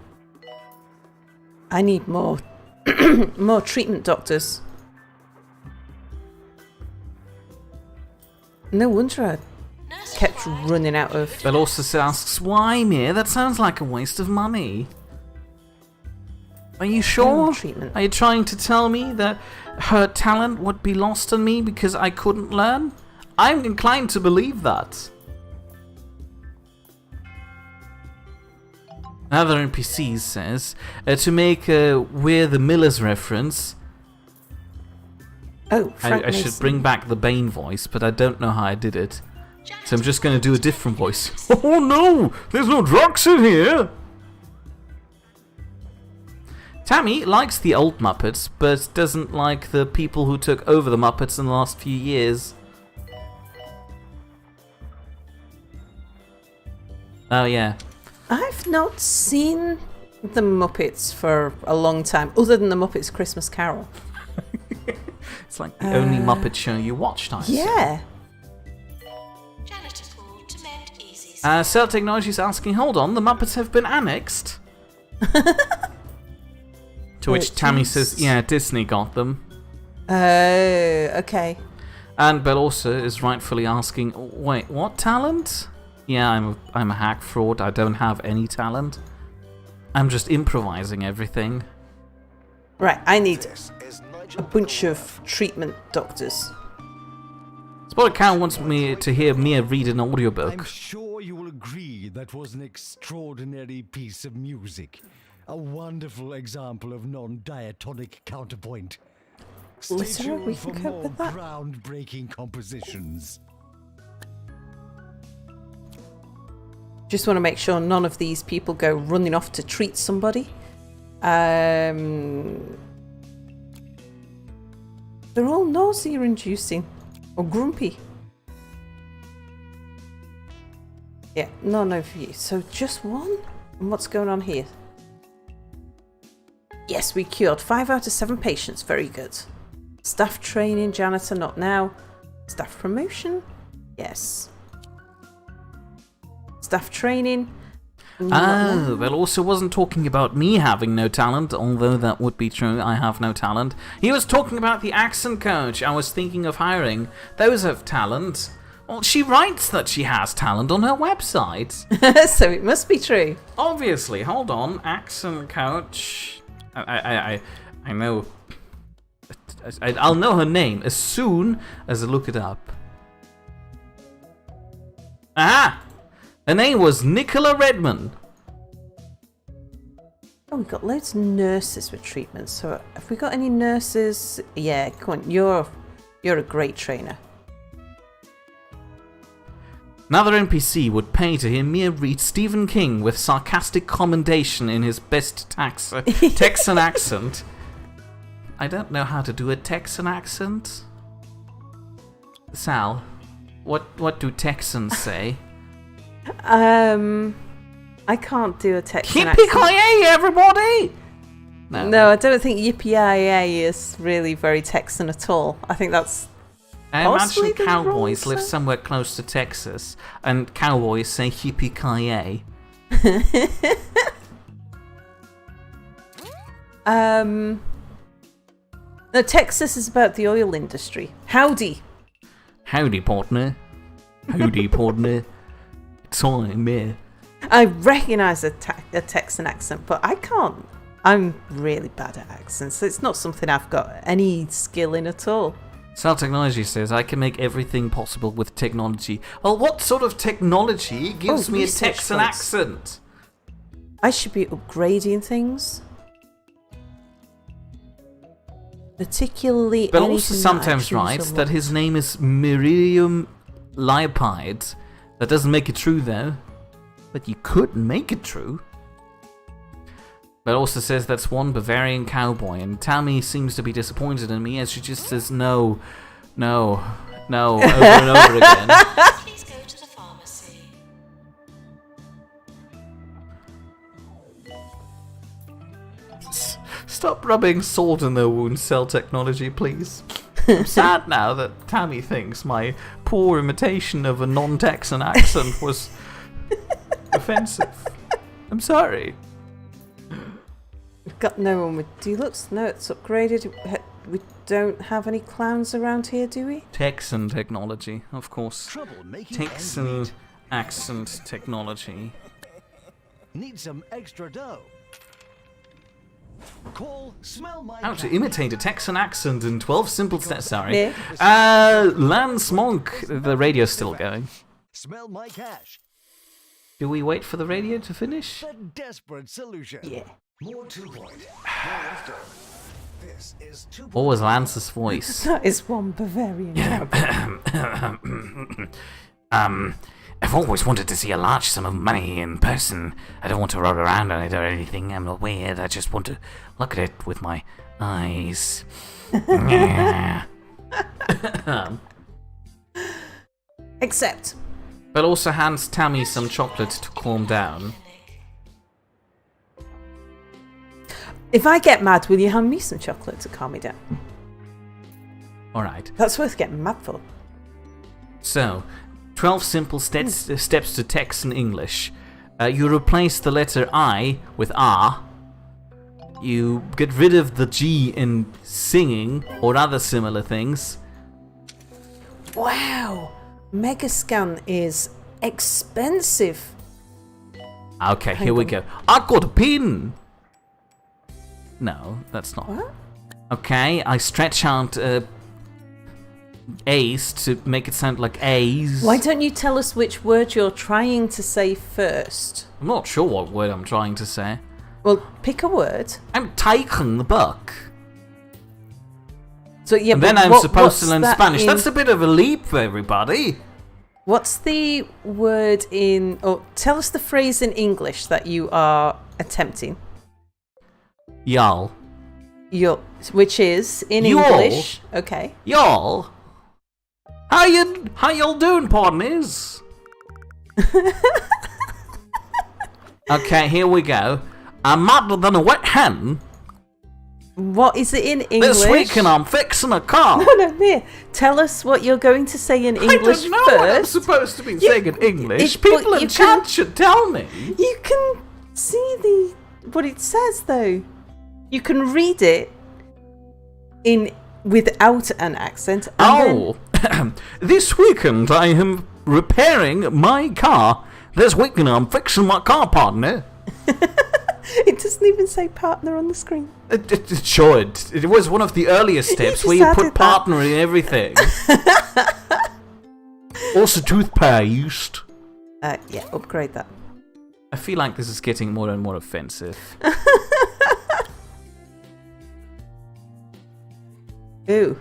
I need more more treatment doctors. No wonder I kept running out of...
But also asks, why, Mia? That sounds like a waste of money. Are you sure?
Treatment.
Are you trying to tell me that her talent would be lost on me because I couldn't learn? I'm inclined to believe that. Another NPC says, to make a We're the Millers reference,
Oh, Frank
I should
Mason.
bring back the Bane voice, but I don't know how I did it. So I'm just going to do a different voice.
Oh no! There's no drugs in here!
Tammy likes the old Muppets, but doesn't like the people who took over the Muppets in the last few years. Oh yeah.
I've not seen the Muppets for a long time, other than the Muppets Christmas Carol.
It's like the only Muppet show you watched, I assume.
Yeah.
Janitor pool to mend easy.
Cell Technology's asking, hold on, the Muppets have been annexed? To which Tammy says, yeah, Disney got them.
Oh, okay.
And Bell also is rightfully asking, wait, what talent? Yeah, I'm a hack fraud. I don't have any talent. I'm just improvising everything.
Right, I need a bunch of treatment doctors.
Spot Cow wants me to hear Mia read an audiobook.
I'm sure you will agree that was an extraordinary piece of music. A wonderful example of non-diatonic counterpoint. Stay
Listener, we
tuned for
can cope
more
with that.
groundbreaking compositions.
Just want to make sure none of these people go running off to treat somebody. They're all nausea-inducing or grumpy. Yeah, none of you. So just one? And what's going on here? Yes, we cured 5 out of 7 patients. Very good. Staff training, janitor, not now. Staff promotion? Yes. Staff training?
Oh, well, also wasn't talking about me having no talent, although that would be true, I have no talent. He was talking about the accent coach I was thinking of hiring. Those have talent. Well, she writes that she has talent on her website.
So it must be true.
Obviously, hold on. Accent coach. I know. I'll know her name as soon as I look it up. Aha! Her name was Nicola Redman.
Oh, we've got loads of nurses with treatment. So have we got any nurses? Yeah, come on. You're a great trainer.
Another NPC would pay to hear Mia read Stephen King with sarcastic commendation in his best Texan accent. I don't know how to do a Texan accent. Sal, what do Texans say?
I can't do a Texan
Yippee-ki-yay, everybody!
No, I don't think yippee is really very Texan at all. I think that's
I
possibly
imagine
the
cowboys
wrong
live
side.
somewhere close to Texas, and cowboys say yippee-ki-yay.
No, Texas is about the oil industry. Howdy.
Howdy, partner. Howdy, partner. Time here.
I recognise a Texan accent, but I can't. I'm really bad at accents. It's not something I've got any skill in at all.
Cell Technology says, I can make everything possible with technology. Well, what sort of technology gives me a
research
Texan
points.
accent?
I should be upgrading things. Particularly
But also
anything
sometimes
that I choose
writes
a
that
lot.
his name is Miriam Liopide. That doesn't make it true, though. But you could make it true. But also says that's one Bavarian cowboy, and Tammy seems to be disappointed in me as she just says no, no, no, over and over again.
Please go to the pharmacy.
Stop rubbing salt in their wounds, Cell Technology, please. I'm sad now that Tammy thinks my poor imitation of a non-Texan accent was offensive. I'm sorry.
We've got no one with deluxe. No, it's upgraded. We don't have any clowns around here, do we?
Texan technology, of course.
Trouble making ends
Texan
meet.
accent technology.
Need some extra dough. Call, smell my
How to
cat.
imitate a Texan accent in 12 simple steps. Sorry.
Yeah.
Lance Monk, the radio's still going.
Smell my cash.
Do we wait for the radio to finish?
The desperate solution.
Yeah.
More 2 point. Thereafter. This is 2 point.
Always Lance's voice.
That is one Bavarian cowboy.
I've always wanted to see a large sum of money in person. I don't want to rub around on it or anything. I'm not weird. I just want to look at it with my eyes. Yeah.
Except,
But also hands Tammy some chocolate to calm down.
if I get mad, will you hand me some chocolate to calm me down?
Alright.
That's worth getting mad for.
So, 12 simple steps to Texan English. You replace the letter I with R. You get rid of the G in singing or other similar things.
Wow. Megascan is expensive.
Okay,
Hang
here we
on.
go. I got a pin! No, that's not.
What?
Okay, I stretch out A's to make it sound like A's.
Why don't you tell us which word you're trying to say first?
I'm not sure what word I'm trying to say.
Well, pick a word.
I'm taking the book.
So yeah,
And then
but
I'm
what-
supposed
what's
to learn
that
Spanish.
in-
That's a bit of a leap for everybody.
What's the word in... Oh, tell us the phrase in English that you are attempting.
Y'all.
Which is in
Y'all.
English. Okay.
Y'all. How y'all doing, partners? Okay, here we go. I'm madder than a wet hen.
What is it in English?
This weekend I'm fixing a car.
No, Mia. Tell us what you're going to say in English
I don't know what I'm
first.
supposed to be saying in English.
but
People in
you
chat
can-
should tell me.
You can see what it says though. You can read it without an accent. And
Oh, this weekend I am repairing my car. This weekend I'm fixing my car, partner.
it doesn't even say partner on the screen.
It should. It was one of the earlier steps
just
where you
added
put
that.
partner in everything. Also toothpaste.
Yeah, upgrade that.
I feel like this is getting more and more offensive.
Ooh.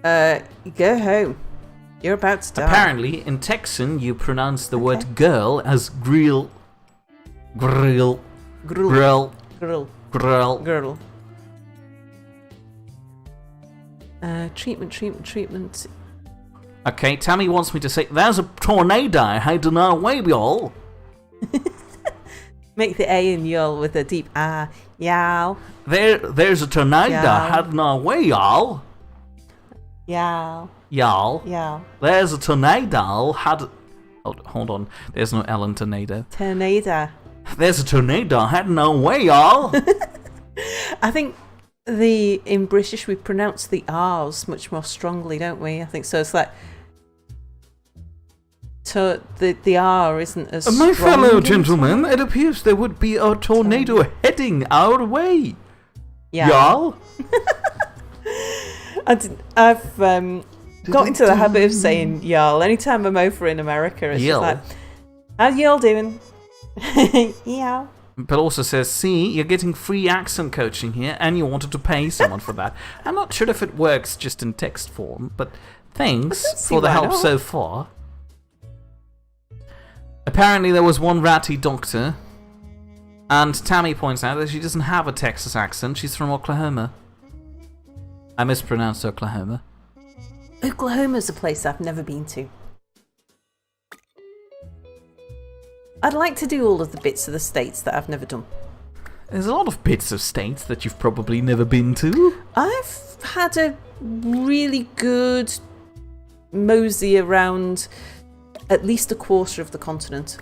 Go home. You're about to die.
Apparently, in Texan, you pronounce the word girl as grill. Grill.
Gruel.
Grill.
Girl.
Grill.
Girl. Treatment.
Okay, Tammy wants me to say, there's a tornado heading our way, y'all.
Make the A in y'all with a deep ah. Y'all.
There's a tornado
Y'all.
heading our way, y'all.
Y'all.
Y'all.
Y'all.
There's a tornado hold on. There's no L in tornado.
Tornado.
There's a tornado heading our way, y'all.
I think in British we pronounce the R's much more strongly, don't we? I think so. It's like the R isn't as
My
strong
fellow
in
gentlemen, it appears there would be a tornado heading our way. Y'all?
I've got into the habit of saying y'all anytime I'm over in America. It's just
Y'all.
like, how y'all doing? Y'all.
But also says, see, you're getting free accent coaching here, and you wanted to pay someone for that. I'm not sure if it works just in text form, but thanks
see
for the
why
help
not.
so far. Apparently there was one ratty doctor, and Tammy points out that she doesn't have a Texas accent, she's from Oklahoma. I mispronounced Oklahoma.
Oklahoma's a place I've never been to. I'd like to do all of the bits of the states that I've never done.
There's a lot of bits of states that you've probably never been to.
I've had a really good mosey around at least a quarter of the continent.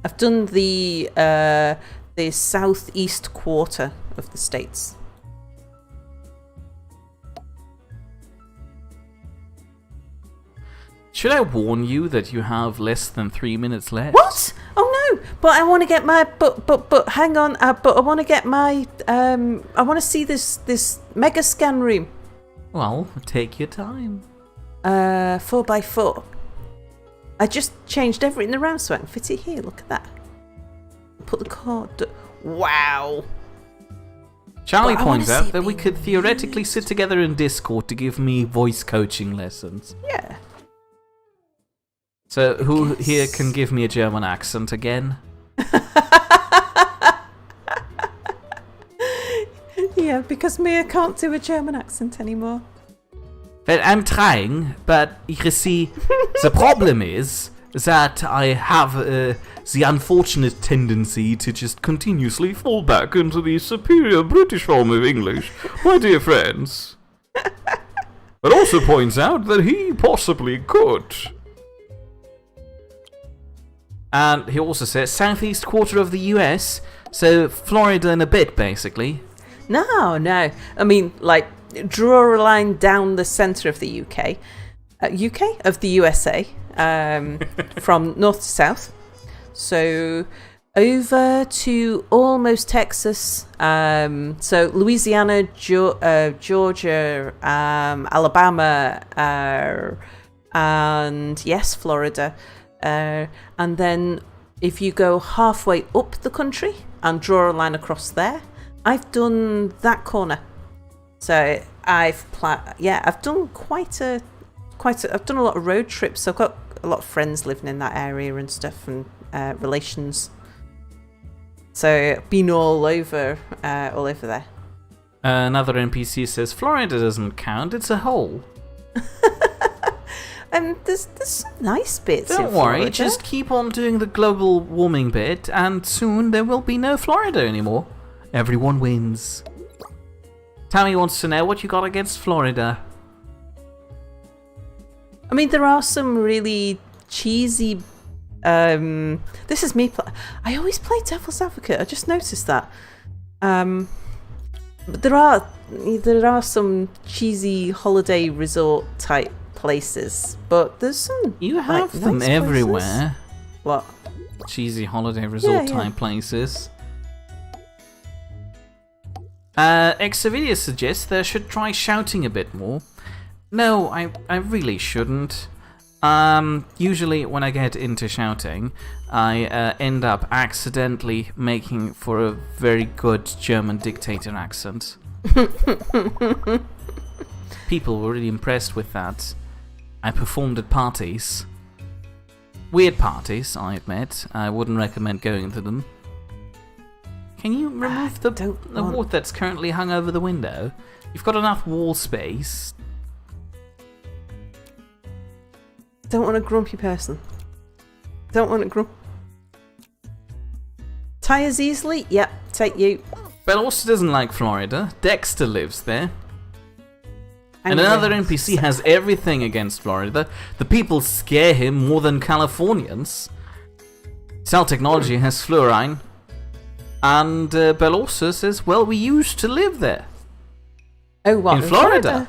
I've done the southeast quarter of the states.
Should I warn you that you have less than 3 minutes left?
What? Oh no! But I want to get my but hang on. But I want to get my I want to see this mega scan room.
Well, take your time.
4x4. I just changed everything around so I can fit it here. Look at that. Put the card. Wow.
Charlie
But I wanna
points
see
out
it
that we
being
could theoretically sit together in Discord to give me voice coaching lessons.
Yeah.
So, who
Guess.
here can give me a German accent again?
Yeah, because Mia can't do a German accent anymore.
Well, I'm trying, but you see, the problem is that I have the unfortunate tendency to just continuously fall back into the superior British form of English, my dear friends.
It also points out that he possibly could.
And he also says southeast quarter of the US, so Florida and a bit, basically.
No. I mean, like, draw a line down the centre of the UK. Of the USA. From north to south. So over to almost Texas. So Louisiana, Georgia, Alabama, and yes, Florida. And then if you go halfway up the country and draw a line across there, I've done that corner. So I've done I've done a lot of road trips. I've got a lot of friends living in that area and stuff, and relations. So been all over there.
Another NPC says Florida doesn't count; it's a hole.
And there's some nice bits.
Don't
in
worry,
Florida.
just keep on doing the global warming bit, and soon there will be no Florida anymore. Everyone wins. Tammy wants to know what you got against Florida.
I mean, there are some really cheesy. This is me. I always play devil's advocate. I just noticed that. But there are some cheesy holiday resort type places, but there's some.
You have
like,
them
nice
everywhere.
Places. What?
Cheesy holiday resort
Yeah.
type places. Exavidia suggests they should try shouting a bit more. No, I really shouldn't. Usually when I get into shouting, I end up accidentally making for a very good German dictator accent. People were really impressed with that. I performed at parties. Weird parties, I admit. I wouldn't recommend going to them. Can you remove the wood that's currently hung over the window? You've got enough wall space.
Don't want a grumpy person. Don't want a grump. Tires easily? Yep, take you.
But also doesn't like Florida. Dexter lives there. And
Angry.
another NPC has everything against Florida. The people scare him more than Californians. Cell Technology has fluorine. And Belorsa says, well, we used to live there.
Oh, what?
In Florida.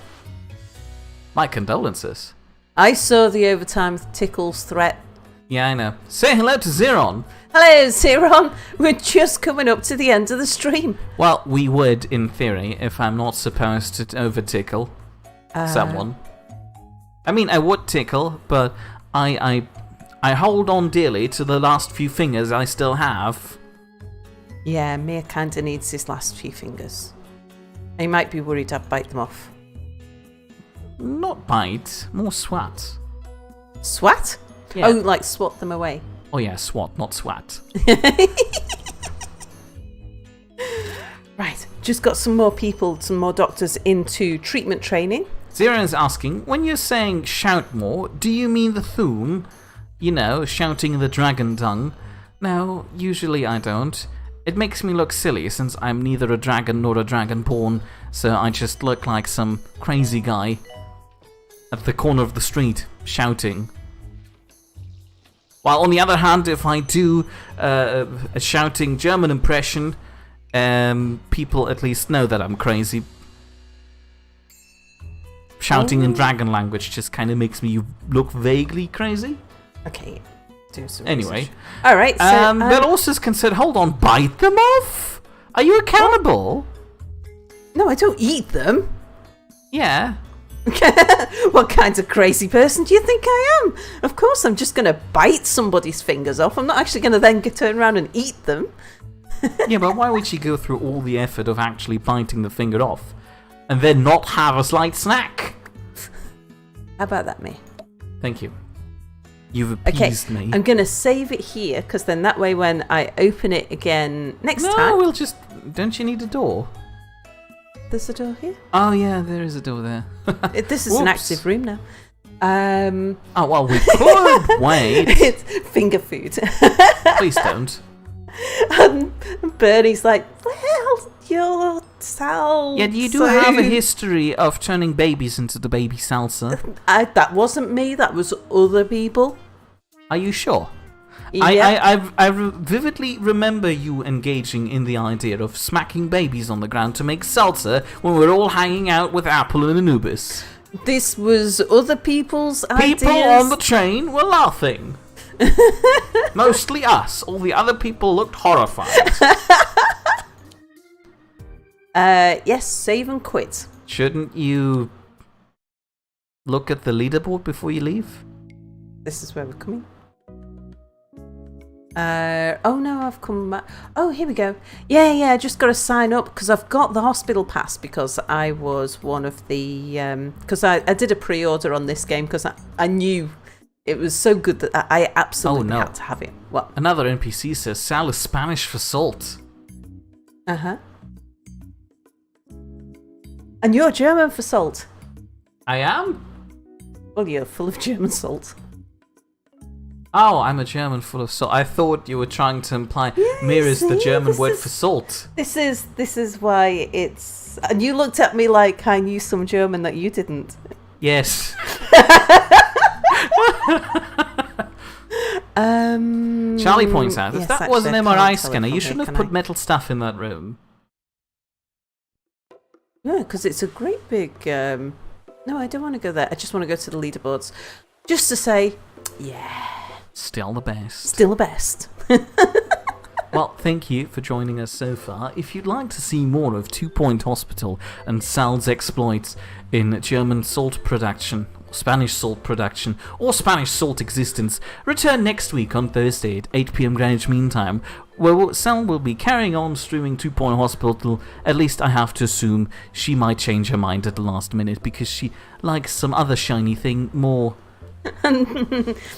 My condolences.
I saw the overtime with Tickle's threat.
Yeah, I know. Say hello to Zeron.
Hello, Ziron. We're just coming up to the end of the stream.
Well, we would, in theory, if I'm not supposed to over-tickle someone. I mean, I would tickle, but I hold on dearly to the last few fingers I still have.
Yeah, Mia kinda needs his last few fingers. He might be worried I'd bite them off.
Not bite, more swat.
Swat?
Yeah.
Oh, like swat them away.
Oh yeah, swat, not swat.
Right, just got some more people, some more doctors into treatment training.
Zero is asking, when you're saying shout more, do you mean the Thun? You know, shouting the dragon tongue? No, usually I don't. It makes me look silly since I'm neither a dragon nor a dragonborn, so I just look like some crazy guy at the corner of the street shouting. While on the other hand, if I do a shouting German impression, people at least know that I'm crazy. Shouting in dragon language just kind of makes me look vaguely crazy.
Okay, do some
Anyway.
research. Alright, so...
but also considered, hold on, bite them off? Are you a cannibal?
No, I don't eat them.
Yeah.
What kind of crazy person do you think I am? Of course, I'm just going to bite somebody's fingers off. I'm not actually going to then turn around and eat them.
Yeah, but why would she go through all the effort of actually biting the finger off and then not have a slight snack?
How about that, me?
Thank you. You've appeased me.
I'm going to save it here, because then that way when I open it again next time...
No, we'll just... Don't you need a door?
There's a door here?
Oh, yeah, there is a door there.
This is an active room now.
Oh, well, we could wait.
It's finger food.
Please don't.
And Bernie's like, well, you're salsa.
Yeah, you do have a history of turning babies into the baby salsa.
That wasn't me, that was other people.
Are you sure?
Yeah.
I vividly remember you engaging in the idea of smacking babies on the ground to make salsa when we're all hanging out with Apple and Anubis.
This was other people's ideas.
People on the train were laughing. Mostly us. All the other people looked horrified.
Yes, save and quit.
Shouldn't you look at the leaderboard before you leave?
This is where we're coming. Oh no, I've come back. Oh, here we go. Yeah, I just got to sign up because I've got the hospital pass because I was one of the... Because I did a pre-order on this game because I knew it was so good that I absolutely had to have it. What?
Another NPC says Sal is Spanish for salt.
Uh-huh. And you're German for salt.
I am?
Well, you're full of German salt.
Oh, I'm a German full of salt. I thought you were trying to imply Mir is the German word for salt.
This is why it's... And you looked at me like I knew some German that you didn't.
Yes. Charlie points out, if that was an MRI scanner, you shouldn't have put metal stuff in that room.
No, because it's a great big... No, I don't want to go there. I just want to go to the leaderboards. Just to say, yeah...
Still the best.
Still the best.
Well, thank you for joining us so far. If you'd like to see more of 2 Point Hospital and Sal's exploits in German salt production, Spanish salt production, or Spanish salt existence, return next week on Thursday at 8 PM Greenwich Mean Time, where Sal will be carrying on streaming 2 Point Hospital. At least I have to assume she might change her mind at the last minute because she likes some other shiny thing more.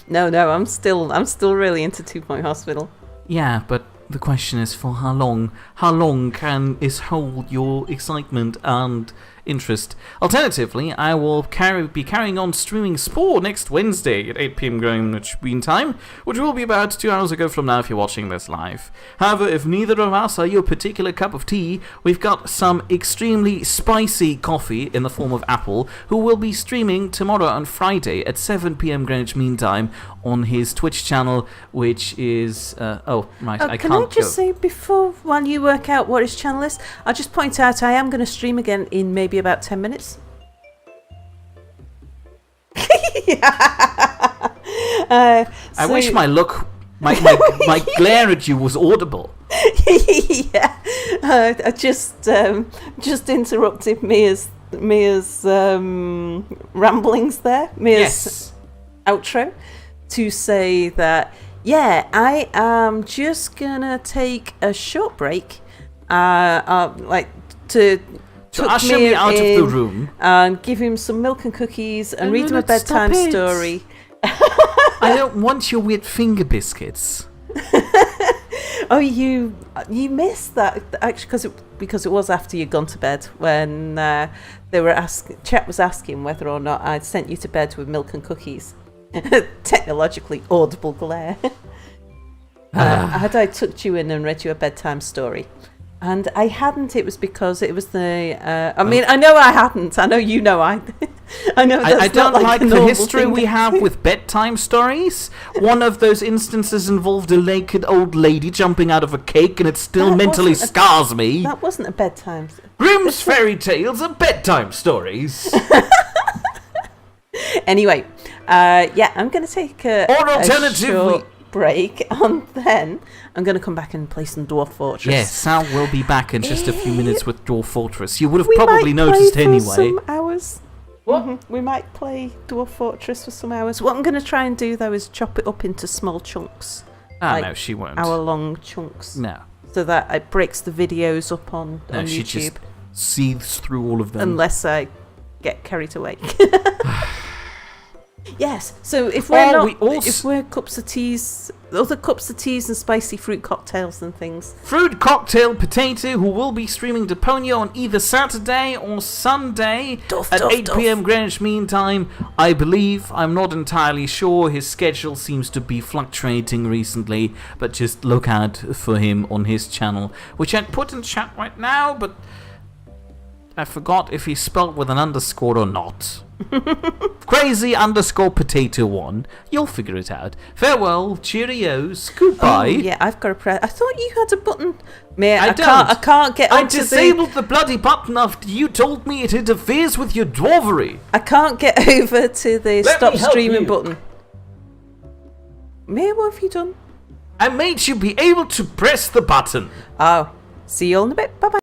No, I'm still really into 2 Point Hospital.
Yeah, but the question is for how long? How long can it hold your excitement and interest. Alternatively, I will be carrying on streaming Spore next Wednesday at 8 p.m. Greenwich Mean Time, which will be about 2 hours ago from now if you're watching this live. However, if neither of us are your particular cup of tea, we've got some extremely spicy coffee in the form of Apple, who will be streaming tomorrow on Friday at 7 p.m. Greenwich Mean Time on his Twitch channel, which is... I
can
can't
I just say, while you work out what his channel is, I'll just point out I am going to stream again in maybe about 10 minutes.
I wish my look, my glare at you was audible.
Yeah, I just interrupted Mia's ramblings there, Mia's outro, to say that, yeah, I am just gonna take a short break, to
usher me out of the room
and give him some milk and cookies and read him a bedtime story.
I don't want your weird finger biscuits.
Oh, you missed that actually, because it was after you'd gone to bed when Chat was asking whether or not I'd sent you to bed with milk and cookies. Technologically audible glare. Had I tucked you in and read you a bedtime story? And I hadn't. It was because it was the. I know I hadn't. I know you know I. I know. That's
I don't
not
like
a
the
normal
history
thing.
we have with bedtime stories. One of those instances involved a naked old lady jumping out of a cake, and it still
That
mentally
wasn't
scars me.
That wasn't a bedtime.
Grimm's fairy tales are bedtime stories.
Anyway, I'm going to take a short break, and then I'm going to come back and play some Dwarf Fortress.
Yes, Sal will be back in just a few minutes with Dwarf Fortress. You would have
We
probably
might
noticed
play for
anyway.
some hours.
What?
We might play Dwarf Fortress for some hours. What I'm going to try and do, though, is chop it up into small chunks.
No, she won't.
Hour-long chunks.
No.
So that it breaks the videos up on YouTube.
She just seethes through all of them.
Unless I get carried away. Yes, so if we're cups of teas, other cups of teas and spicy fruit cocktails and things.
Fruit Cocktail Potato, who will be streaming Deponia on either Saturday or Sunday at 8 p.m. Greenwich Mean Time. I believe, I'm not entirely sure, his schedule seems to be fluctuating recently, but just look out for him on his channel, which I'd put in chat right now, but I forgot if he's spelled with an underscore or not. Crazy_potato1. You'll figure it out. Farewell, cheerios, goodbye.
Oh, yeah, I've got to press. I thought you had a button.
I
can't get onto
disabled the bloody button after you told me it interferes with your dwarvery.
I can't get over to the stop streaming button. Mia, what have you done?
I made you be able to press the button.
Oh, see you all in a bit. Bye bye.